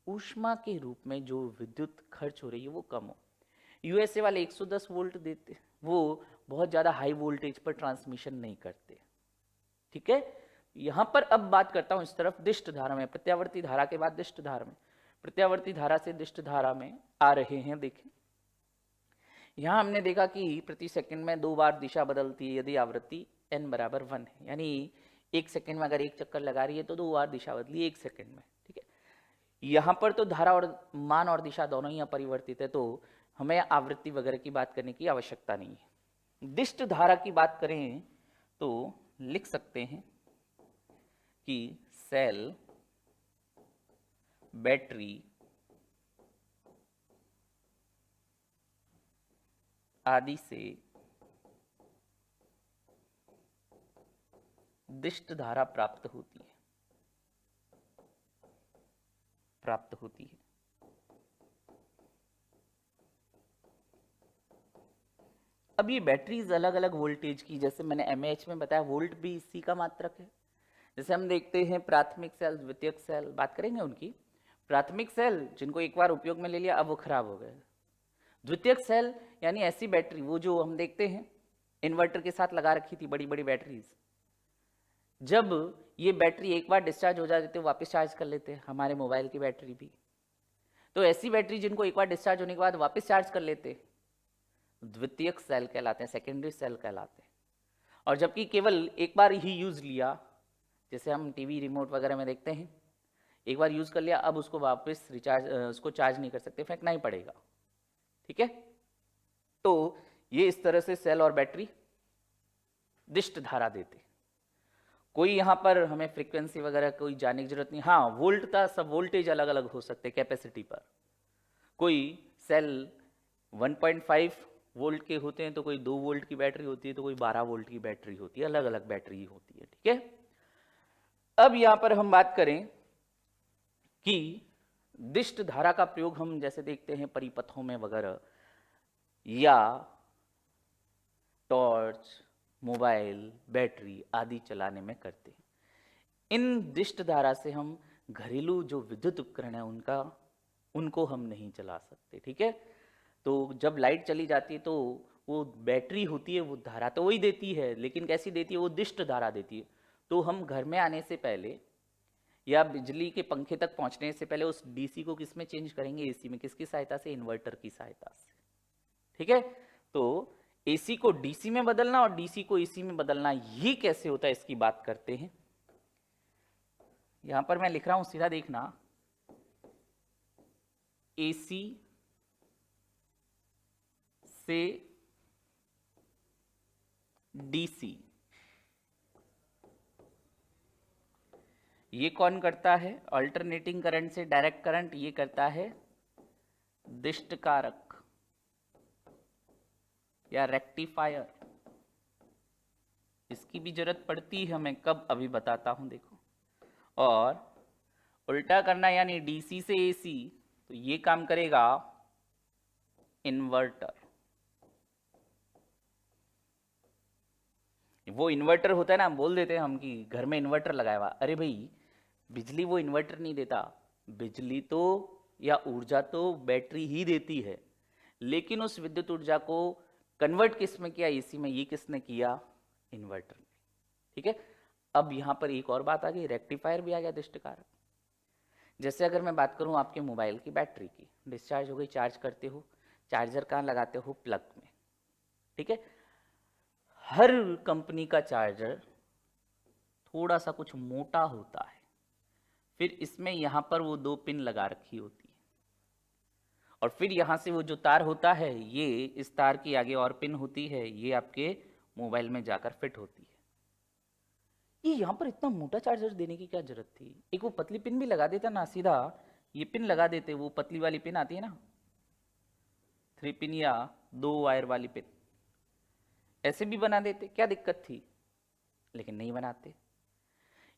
A: ऊष्मा के रूप में जो विद्युत खर्च हो रही है वो कम हो। यूएसए वाले 110 वोल्ट देते, वो बहुत ज़्यादा हाई वोल्टेज पर ट्रांसमिशन नहीं करते, ठीक है। यहां पर अब बात करता हूं इस तरफ दिष्ट धारा में, प्रत्यावर्ती धारा के बाद दिष्ट धारा में। प्रत्यावर्ती धारा से दिष्ट धारा में आ रहे हैं। देखें, यहां हमने देखा कि प्रति सेकंड में 2 बार दिशा बदलती है यदि आवृत्ति n बराबर 1 है, यानी 1 सेकंड में अगर एक चक्कर लगा रही है तो 2 बार दिशा बदली 1 सेकंड में, ठीक है। यहां पर तो धारा और मान और दिशा दोनों ही अपरिवर्तित है, तो हमें आवृत्ति वगैरह की बात करने की आवश्यकता नहीं है। दिष्ट धारा की बात करें तो लिख सकते हैं कि सेल, बैटरी आदि से दिष्ट धारा प्राप्त होती है। अब ये बैटरीज अलग अलग वोल्टेज की, जैसे मैंने एमएएच में बताया, वोल्ट भी इसी का मात्रक है। जैसे हम देखते हैं प्राथमिक सेल, द्वितीयक सेल, बात करेंगे उनकी। प्राथमिक सेल जिनको एक बार उपयोग में ले लिया अब वो खराब हो गए। द्वितीयक सेल यानी ऐसी बैटरी, वो जो हम देखते हैं इन्वर्टर के साथ लगा रखी थी बड़ी बड़ी बैटरीज, जब ये बैटरी एक बार डिस्चार्ज हो जाती है वापस चार्ज कर लेते हैं, हमारे मोबाइल की बैटरी भी। तो ऐसी बैटरी जिनको एक बार डिस्चार्ज होने के बाद वापस चार्ज कर लेते द्वितीयक सेल कहलाते हैं, सेकेंडरी सेल कहलाते हैं। और जबकि केवल एक बार ही यूज लिया, जैसे हम टीवी रिमोट वगैरह में देखते हैं, एक बार यूज कर लिया अब उसको वापस रिचार्ज, उसको चार्ज नहीं कर सकते, फेंकना ही पड़ेगा, ठीक है। तो ये इस तरह से सेल और बैटरी दिष्ट धारा देते। कोई यहाँ पर हमें फ्रीक्वेंसी वगैरह कोई जानने की जरूरत नहीं। हाँ, वोल्ट का सब वोल्टेज अलग अलग हो सकते हैं कैपेसिटी पर। कोई सेल 1.5 वोल्ट के होते हैं, तो कोई 2 वोल्ट की बैटरी होती है, तो कोई 12 वोल्ट की बैटरी होती है, अलग अलग बैटरी होती है, ठीक है। अब यहाँ पर हम बात करें कि दिष्ट धारा का प्रयोग हम जैसे देखते हैं परिपथों में वगैरह, या टॉर्च, मोबाइल, बैटरी आदि चलाने में करते हैं। इन दिष्ट धारा से हम घरेलू जो विद्युत उपकरण है उनको हम नहीं चला सकते, ठीक है। तो जब लाइट चली जाती है तो वो बैटरी होती है, वो धारा तो वही देती है, लेकिन कैसी देती है, वो दिष्ट धारा देती है। तो हम घर में आने से पहले या बिजली के पंखे तक पहुंचने से पहले उस डीसी को किस में चेंज करेंगे, एसी में। किसकी सहायता से, इन्वर्टर की सहायता से, ठीक है। तो एसी को डीसी में बदलना और डीसी को एसी में बदलना, ये कैसे होता है इसकी बात करते हैं। यहां पर मैं लिख रहा हूं, सीधा देखना, एसी से डीसी, ये कौन करता है, अल्टरनेटिंग करंट से डायरेक्ट करंट, ये करता है दिष्ट कारक या रेक्टिफायर। इसकी भी जरूरत पड़ती है हमें, कब, अभी बताता हूं, देखो। और उल्टा करना यानी डीसी से एसी, तो ये काम करेगा इन्वर्टर। वो इन्वर्टर होता है ना, बोल देते हैं हम कि घर में इन्वर्टर लगाया हुआ, अरे भाई बिजली वो इन्वर्टर नहीं देता, बिजली तो या ऊर्जा तो बैटरी ही देती है, लेकिन उस विद्युत ऊर्जा को कन्वर्ट किस में किया, एसी में, ये किसने किया, इन्वर्टर ने, ठीक है। अब यहां पर एक और बात आ गई, रेक्टिफायर भी आ गया दिष्ट कारक। जैसे अगर मैं बात करूं आपके मोबाइल की बैटरी की, डिस्चार्ज हो गई, चार्ज करते हो, चार्जर कहाँ लगाते हो, प्लग में, ठीक है। हर कंपनी का चार्जर थोड़ा सा कुछ मोटा होता है, फिर इसमें यहां पर वो 2 पिन लगा रखी होती है, और फिर यहां से वो जो तार होता है, ये इस तार की आगे और पिन होती है, ये आपके मोबाइल में जाकर फिट होती है। ये यहां पर इतना मोटा चार्जर देने की क्या जरूरत थी, एक वो पतली पिन भी लगा देता ना, सीधा ये पिन लगा देते, वो पतली वाली पिन आती है ना, 3 पिन या 2 वायर वाली पिन, ऐसे भी बना देते, क्या दिक्कत थी, लेकिन नहीं बनाते।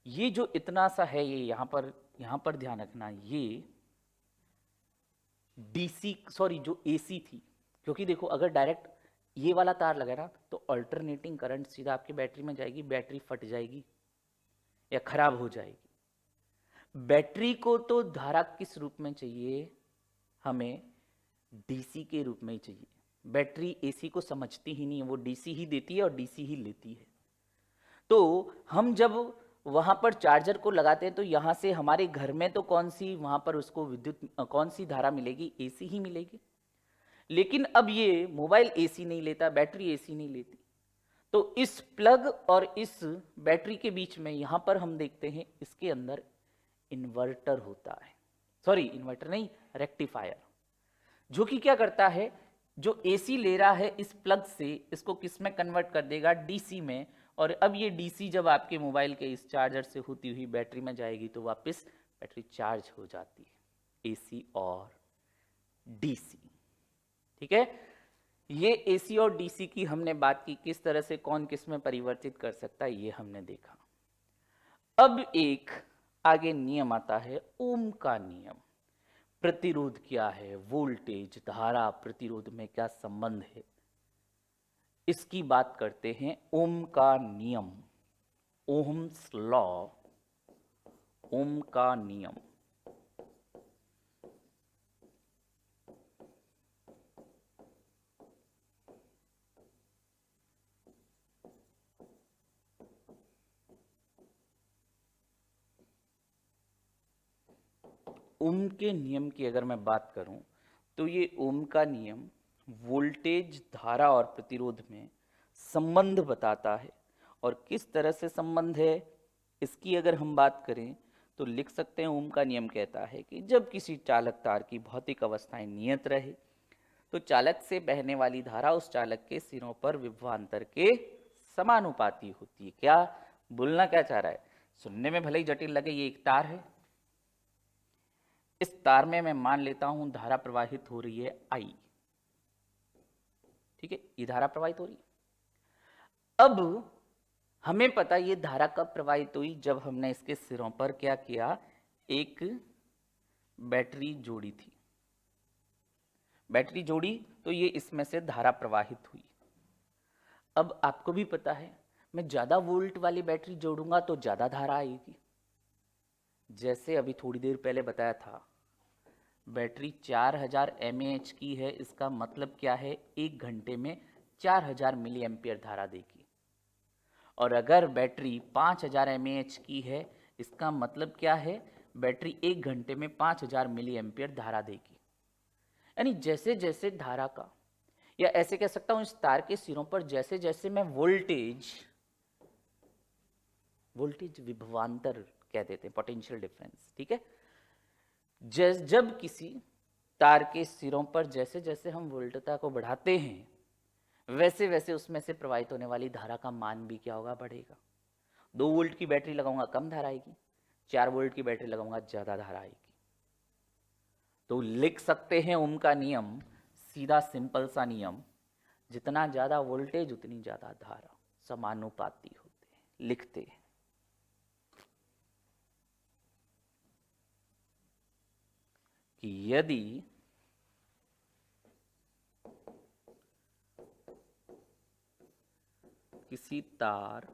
A: ये जो इतना सा है, ये यहां पर ध्यान रखना, ये डीसी, सॉरी जो एसी थी, क्योंकि देखो अगर डायरेक्ट ये वाला तार लगा ना, तो अल्टरनेटिंग करंट सीधा आपकी बैटरी में जाएगी, बैटरी फट जाएगी या खराब हो जाएगी। बैटरी को तो धारा किस रूप में चाहिए, हमें डीसी के रूप में ही चाहिए। बैटरी एसी को समझती ही नहीं है, वो डीसी ही देती है और डीसी ही लेती है। तो हम जब वहां पर चार्जर को लगाते हैं, तो यहां से हमारे घर में तो कौन सी वहां पर उसको विद्युत कौन सी धारा मिलेगी, एसी ही मिलेगी। लेकिन अब ये मोबाइल एसी नहीं लेता, बैटरी एसी नहीं लेती, तो इस प्लग और इस बैटरी के बीच में यहां पर हम देखते हैं इसके अंदर इन्वर्टर होता है, सॉरी इन्वर्टर नहीं, रेक्टिफायर, जो कि क्या करता है, जो एसी ले रहा है इस प्लग से, इसको किस में कन्वर्ट कर देगा, डीसी में। और अब ये डीसी जब आपके मोबाइल के इस चार्जर से होती हुई बैटरी में जाएगी, तो वापस बैटरी चार्ज हो जाती है, एसी और डीसी, ठीक है। ये एसी और डीसी की हमने बात की, किस तरह से कौन किस में परिवर्तित कर सकता है, ये हमने देखा। अब एक आगे नियम आता है, ओम का नियम। प्रतिरोध क्या है, वोल्टेज, धारा, प्रतिरोध में क्या संबंध है, इसकी बात करते हैं। ओम का नियम, ओम्स लॉ, ओम का नियम। ओम के नियम की अगर मैं बात करूं, तो ये ओम का नियम वोल्टेज, धारा और प्रतिरोध में संबंध बताता है। और किस तरह से संबंध है, इसकी अगर हम बात करें तो लिख सकते हैं, ओम का नियम कहता है कि जब किसी चालक तार की भौतिक अवस्थाएं नियत रहे, तो चालक से बहने वाली धारा उस चालक के सिरों पर विभवांतर के समानुपाती होती है। क्या बोलना क्या चाह रहा है, सुनने में भले ही जटिल लगे, ये एक तार है, इस तार में मैं मान लेता हूं धारा प्रवाहित हो रही है आई, ठीक है, ये धारा प्रवाहित हो रही है। अब हमें पता ये धारा कब प्रवाहित हुई, जब हमने इसके सिरों पर क्या किया, एक बैटरी जोड़ी थी, बैटरी जोड़ी तो ये इसमें से धारा प्रवाहित हुई। अब आपको भी पता है, मैं ज़्यादा वोल्ट वाली बैटरी जोड़ूंगा तो ज़्यादा धारा आएगी। जैसे अभी थोड़ी देर पहले बताया था, बैटरी 4000 mAh की है, इसका मतलब क्या है, 1 घंटे में 4000 मिली एम्पियर धारा देगी। और अगर बैटरी 5000 mAh की है, इसका मतलब क्या है, बैटरी 1 घंटे में 5000 मिली एम्पियर धारा देगी। यानी जैसे जैसे धारा का, या ऐसे कह सकता हूं, इस तार के सिरों पर जैसे जैसे मैं वोल्टेज विभवांतर कह देते हैं, पोटेंशियल डिफरेंस, ठीक है। जब किसी तार के सिरों पर जैसे जैसे हम वोल्टता को बढ़ाते हैं, वैसे वैसे उसमें से प्रवाहित होने वाली धारा का मान भी क्या होगा, बढ़ेगा। 2 वोल्ट की बैटरी लगाऊंगा कम धारा आएगी, 4 वोल्ट की बैटरी लगाऊंगा ज्यादा धारा आएगी। तो लिख सकते हैं ओम का नियम, सीधा सिंपल सा नियम, जितना ज्यादा वोल्टेज उतनी ज्यादा धारा, समानुपाती होते हैं। लिखते हैं कि यदि किसी तार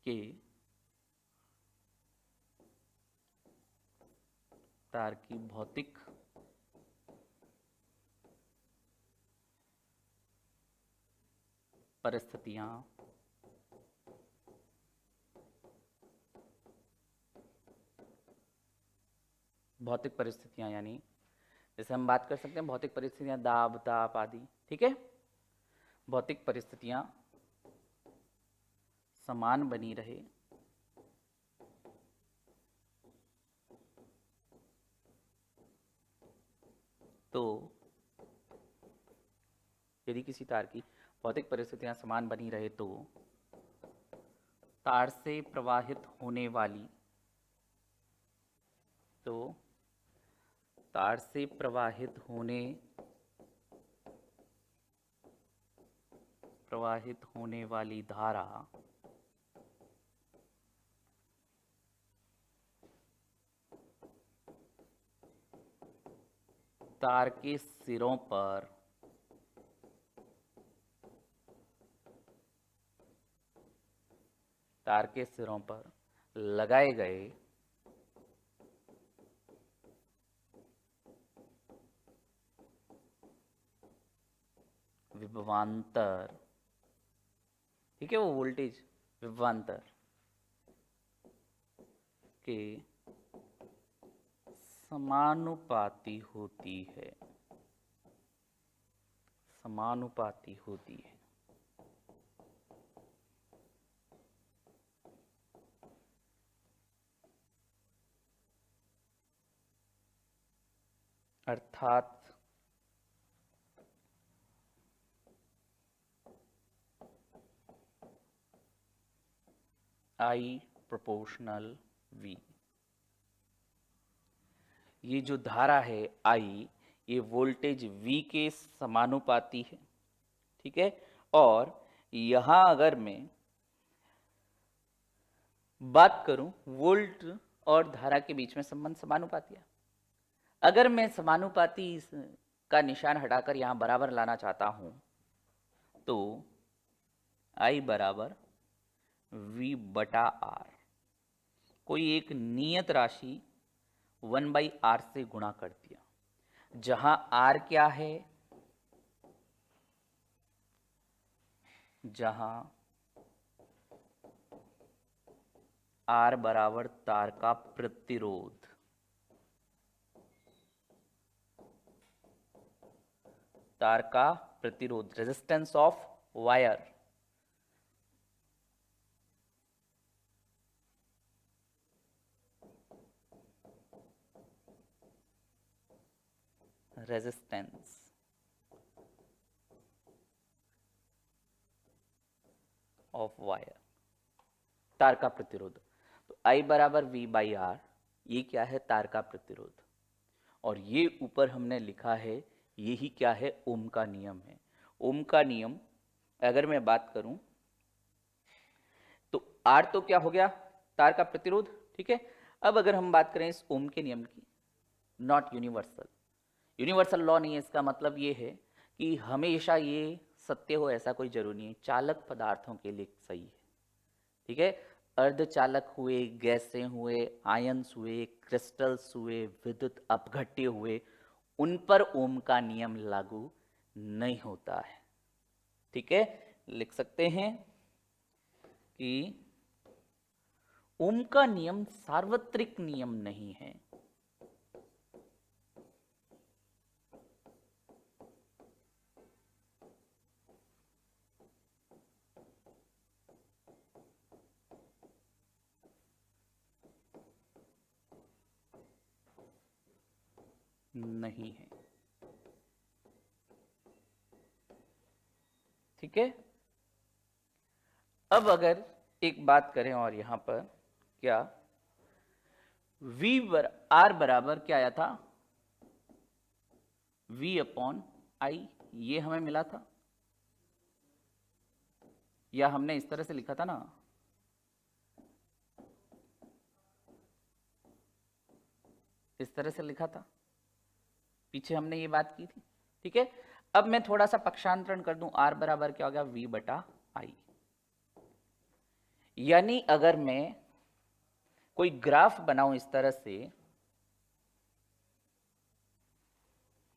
A: के तार की भौतिक परिस्थितियां यानी जैसे हम बात कर सकते हैं भौतिक परिस्थितियां, दाब, ताप आदि, ठीक है। भौतिक परिस्थितियां समान बनी रहे तो, यदि किसी तार की भौतिक परिस्थितियां समान बनी रहे तो तार से प्रवाहित होने वाली धारा तार के सिरों पर लगाए गए विभवांतर, ठीक है, वो वोल्टेज विभवांतर के समानुपाती होती है। अर्थात I प्रोपोर्शनल V। ये जो धारा है I, ये वोल्टेज V के समानुपाती है, ठीक है। और यहां अगर मैं बात करूं, वोल्ट और धारा के बीच में संबंध समानुपाती है। अगर मैं समानुपाती का निशान हटाकर यहां बराबर लाना चाहता हूं तो I बराबर V बटा R, कोई एक नियत राशि 1/R से गुणा कर दिया, जहां R क्या है, जहां R बराबर तार का प्रतिरोध, resistance of wire, resistance of wire, तार का प्रतिरोध। तो I बराबर V बाई आर, ये क्या है, तार का प्रतिरोध। और ये ऊपर हमने लिखा है, यही क्या है, ओम का नियम है। ओम का नियम अगर मैं बात करूं तो R तो क्या हो गया, तार का प्रतिरोध, ठीक है। अब अगर हम बात करें इस ओम के नियम की, नॉट यूनिवर्सल, यूनिवर्सल लॉ नहीं है, इसका मतलब ये है कि हमेशा ये सत्य हो ऐसा कोई जरूरी नहीं है, चालक पदार्थों के लिए सही है, ठीक है। अर्धचालक हुए, गैसें हुए, आयंस हुए, क्रिस्टल्स हुए, विद्युत अपघट्य हुए, उन पर ओम का नियम लागू नहीं होता है, ठीक है। लिख सकते हैं कि ओम का नियम सार्वत्रिक नियम नहीं है, नहीं है, ठीक है। अब अगर एक बात करें और यहां पर क्या आर बराबर क्या आया था, V अपॉन आई, ये हमें मिला था, या हमने इस तरह से लिखा था ना, इस तरह से लिखा था, पीछे हमने ये बात की थी, ठीक है। अब मैं थोड़ा सा पक्षांतरण कर दूं, R बराबर क्या हो गया, V बटा आई। यानी अगर मैं कोई ग्राफ बनाऊं इस तरह से,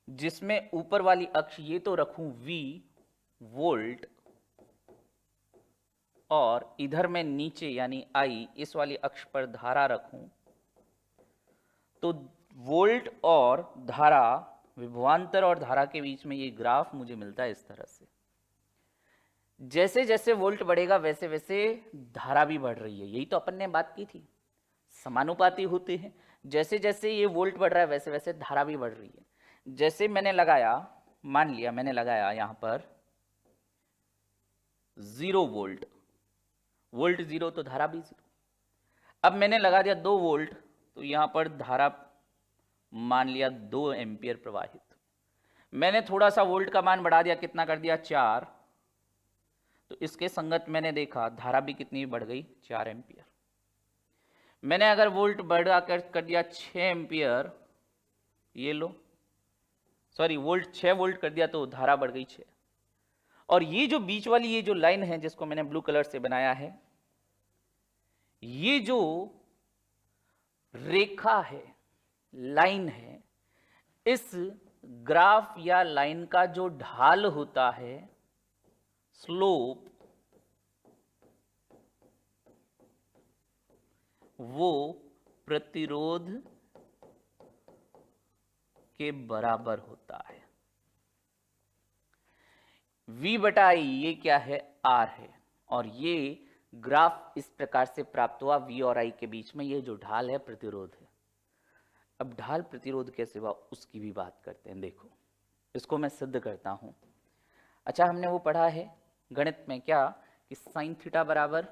A: जिसमें ऊपर वाली अक्ष ये तो रखूं V वोल्ट, और इधर मैं नीचे यानी I इस वाली अक्ष पर धारा रखूं, तो वोल्ट और धारा, विभवांतर और धारा के बीच में ये ग्राफ मुझे मिलता है इस तरह से। जैसे जैसे वोल्ट बढ़ेगा वैसे वैसे धारा भी बढ़ रही है, यही तो अपन ने बात की थी, समानुपाती होते हैं। जैसे जैसे ये वोल्ट बढ़ रहा है वैसे वैसे धारा भी बढ़ रही है। जैसे मैंने लगाया, मान लिया मैंने लगाया यहां पर 0 वोल्ट, वोल्ट 0 तो धारा भी 0। अब मैंने लगा दिया 2 वोल्ट, तो यहां पर धारा मान लिया 2 एम्पियर प्रवाहित। मैंने थोड़ा सा वोल्ट का मान बढ़ा दिया, कितना कर दिया 4, तो इसके संगत मैंने देखा धारा भी कितनी बढ़ गई, 4 एम्पियर। मैंने अगर वोल्ट बढ़ा कर दिया 6 एम्पियर, ये लो, सॉरी वोल्ट 6 वोल्ट कर दिया तो धारा बढ़ गई 6। और ये जो बीच वाली ये जो लाइन है जिसको मैंने ब्लू कलर से बनाया है, ये जो रेखा है, लाइन है, इस ग्राफ या लाइन का जो ढाल होता है, स्लोप, वो प्रतिरोध के बराबर होता है। V बटा आई ये क्या है, R है, और ये ग्राफ इस प्रकार से प्राप्त हुआ, V और I के बीच में ये जो ढाल है प्रतिरोध है। अब ढाल प्रतिरोध कैसे हुआ उसकी भी बात करते हैं। देखो इसको मैं सिद्ध करता हूं। अच्छा, हमने वो पढ़ा है गणित में क्या कि साइन थीटा बराबर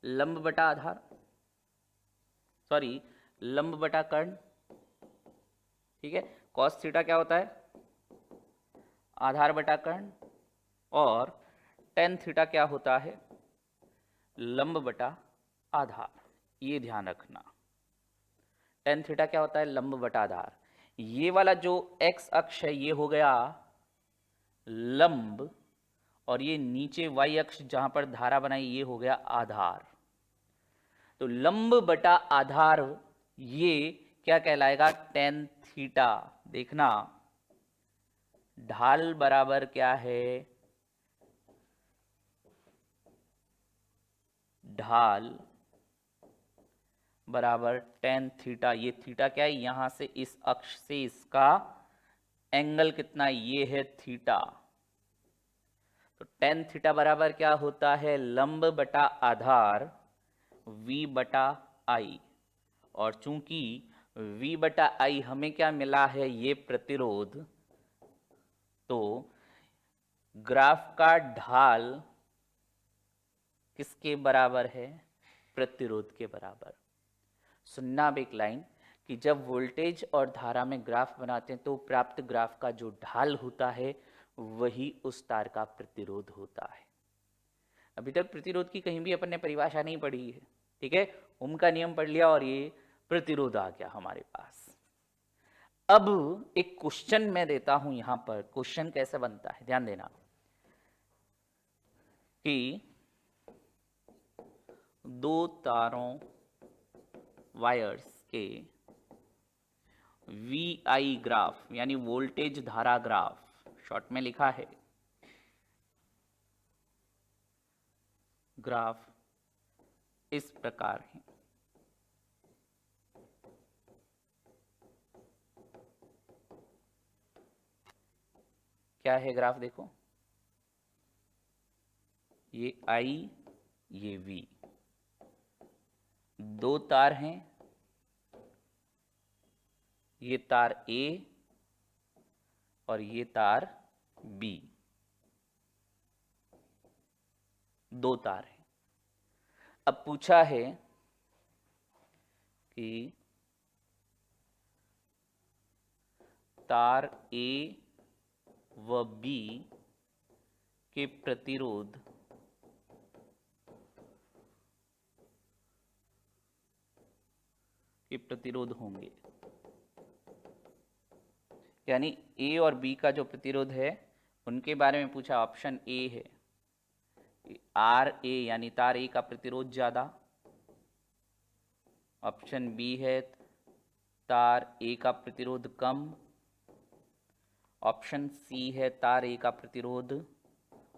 A: लंब बटा आधार, सॉरी लंब बटा कर्ण, ठीक है। कॉस थीटा क्या होता है, आधार बटा कर्ण, और टेन थीटा क्या होता है, लंब बटा आधार। ये ध्यान रखना, टेन थीटा क्या होता है, लंब बटा आधार। ये वाला जो एक्स अक्ष है ये हो गया लंब, और ये नीचे वाई अक्ष जहां पर धारा बनाई ये हो गया आधार। तो लंब बटा आधार ये क्या कहलाएगा, टेन थीटा। देखना ढाल बराबर क्या है, ढाल बराबर टेन थीटा। ये थीटा क्या है, यहां से इस अक्ष से इसका एंगल कितना, ये है थीटा। तो टेन थीटा बराबर क्या होता है, लंब बटा आधार V बटा आई। और चूंकि V बटा आई हमें क्या मिला है, ये प्रतिरोध, तो ग्राफ का ढाल किसके बराबर है, प्रतिरोध के बराबर। सुनना अब एक लाइन कि जब वोल्टेज और धारा में ग्राफ बनाते हैं तो प्राप्त ग्राफ का जो ढाल होता है वही उस तार का प्रतिरोध होता है। अभी तक प्रतिरोध की कहीं भी अपन ने परिभाषा नहीं पढ़ी है, ठीक है, ओम का नियम पढ़ लिया और ये प्रतिरोध आ गया हमारे पास। अब एक क्वेश्चन मैं देता हूं यहां पर, क्वेश्चन कैसे बनता है ध्यान देना कि दो तारों वायर्स के VI ग्राफ यानी वोल्टेज धारा ग्राफ शॉर्ट में लिखा है, ग्राफ इस प्रकार है। क्या है ग्राफ देखो, ये I ये V, दो तार हैं, ये तार A और ये तार B, दो तार हैं। अब पूछा है कि तार A व B के प्रतिरोध होंगे, यानी A और B का जो प्रतिरोध है उनके बारे में पूछा। ऑप्शन ए है RA यानी तार A का प्रतिरोध ज्यादा, ऑप्शन बी है तार A का प्रतिरोध कम, ऑप्शन सी है तार A का प्रतिरोध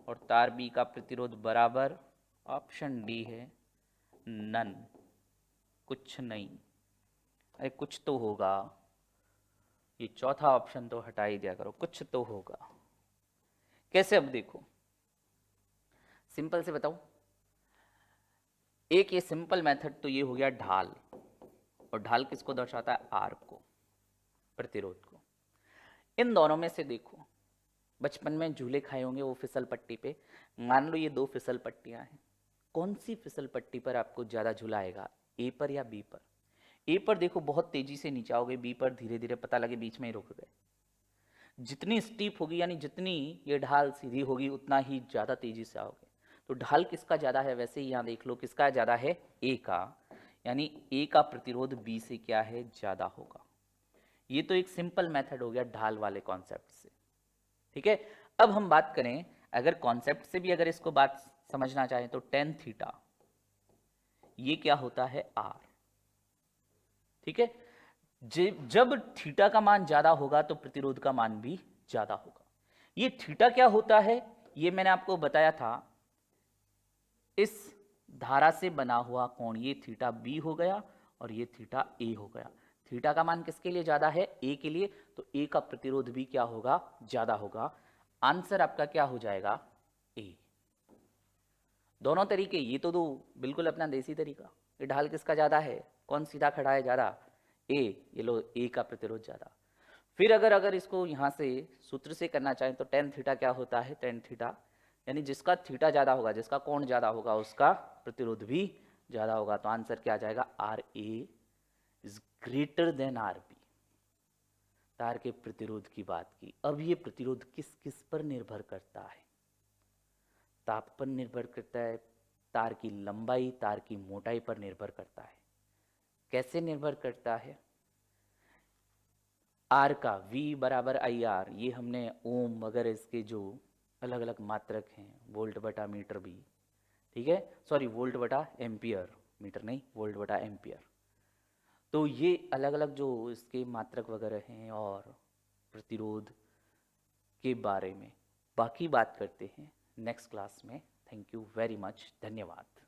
A: और तार B का प्रतिरोध बराबर, ऑप्शन डी है नन, कुछ नहीं। अरे कुछ तो होगा, ये चौथा ऑप्शन तो हटा ही दिया करो, कुछ तो होगा। कैसे, अब देखो सिंपल से बताओ, एक ये सिंपल मेथड तो ये हो गया ढाल, और ढाल किसको दर्शाता है, आर को, प्रतिरोध को। इन दोनों में से देखो, बचपन में झूले खाए होंगे वो फिसल पट्टी पे, मान लो ये दो फिसल पट्टियां हैं, कौन सी फिसल पट्टी पर आपको ज्यादा झुलाएगा, ए पर या बी पर? ए पर देखो बहुत तेजी से नीचे आओगे, बी पर धीरे धीरे, पता लगे बीच में ही रुक गए। जितनी स्टीप होगी यानी जितनी ये ढाल सीधी होगी उतना ही ज्यादा तेजी से आओगे। तो ढाल किसका ज्यादा है, वैसे ही यहाँ देख लो किसका ज्यादा है, ए का, यानी ए का प्रतिरोध बी से क्या है, ज्यादा होगा। ये तो एक सिंपल मेथड हो गया ढाल वाले कॉन्सेप्ट से, ठीक है। अब हम बात करें, अगर कॉन्सेप्ट से भी अगर इसको बात समझना चाहें तो टेन थीटा ये क्या होता है, आर, ठीक है। जब थीटा का मान ज्यादा होगा तो प्रतिरोध का मान भी ज्यादा होगा। ये थीटा क्या होता है, ये मैंने आपको बताया था, इस धारा से बना हुआ कोण, ये थीटा बी हो गया और ये थीटा ए हो गया। थीटा का मान किसके लिए ज्यादा है, ए के लिए, तो ए का प्रतिरोध भी क्या होगा, ज्यादा होगा। आंसर आपका क्या हो जाएगा, ए। दोनों तरीके, ये तो दो बिल्कुल अपना देसी तरीका, ये ढाल किसका ज्यादा है, कौन सीधा खड़ा है ज्यादा, ए, ये लो ए का प्रतिरोध ज्यादा। फिर अगर इसको यहां से सूत्र से करना चाहें तो टेन थीटा क्या होता है, टेन थीटा यानी जिसका थीटा ज्यादा होगा, जिसका कोण ज्यादा होगा उसका प्रतिरोध भी ज्यादा होगा। तो आंसर क्या आ जाएगा, R A is greater than R B. तार के प्रतिरोध की बात की। अब ये प्रतिरोध किस किस पर निर्भर करता है, ताप पर निर्भर करता है, तार की लंबाई, तार की मोटाई पर निर्भर करता है। कैसे निर्भर करता है, आर का V बराबर आई आर, ये हमने ओम वगैरह इसके जो अलग अलग मात्रक हैं, वोल्ट बटा मीटर भी, ठीक है, सॉरी वोल्ट बटा एम्पियर, मीटर नहीं, वोल्ट बटा एम्पियर। तो ये अलग अलग जो इसके मात्रक वगैरह हैं और प्रतिरोध के बारे में बाकी बात करते हैं नेक्स्ट क्लास में। थैंक यू वेरी मच, धन्यवाद।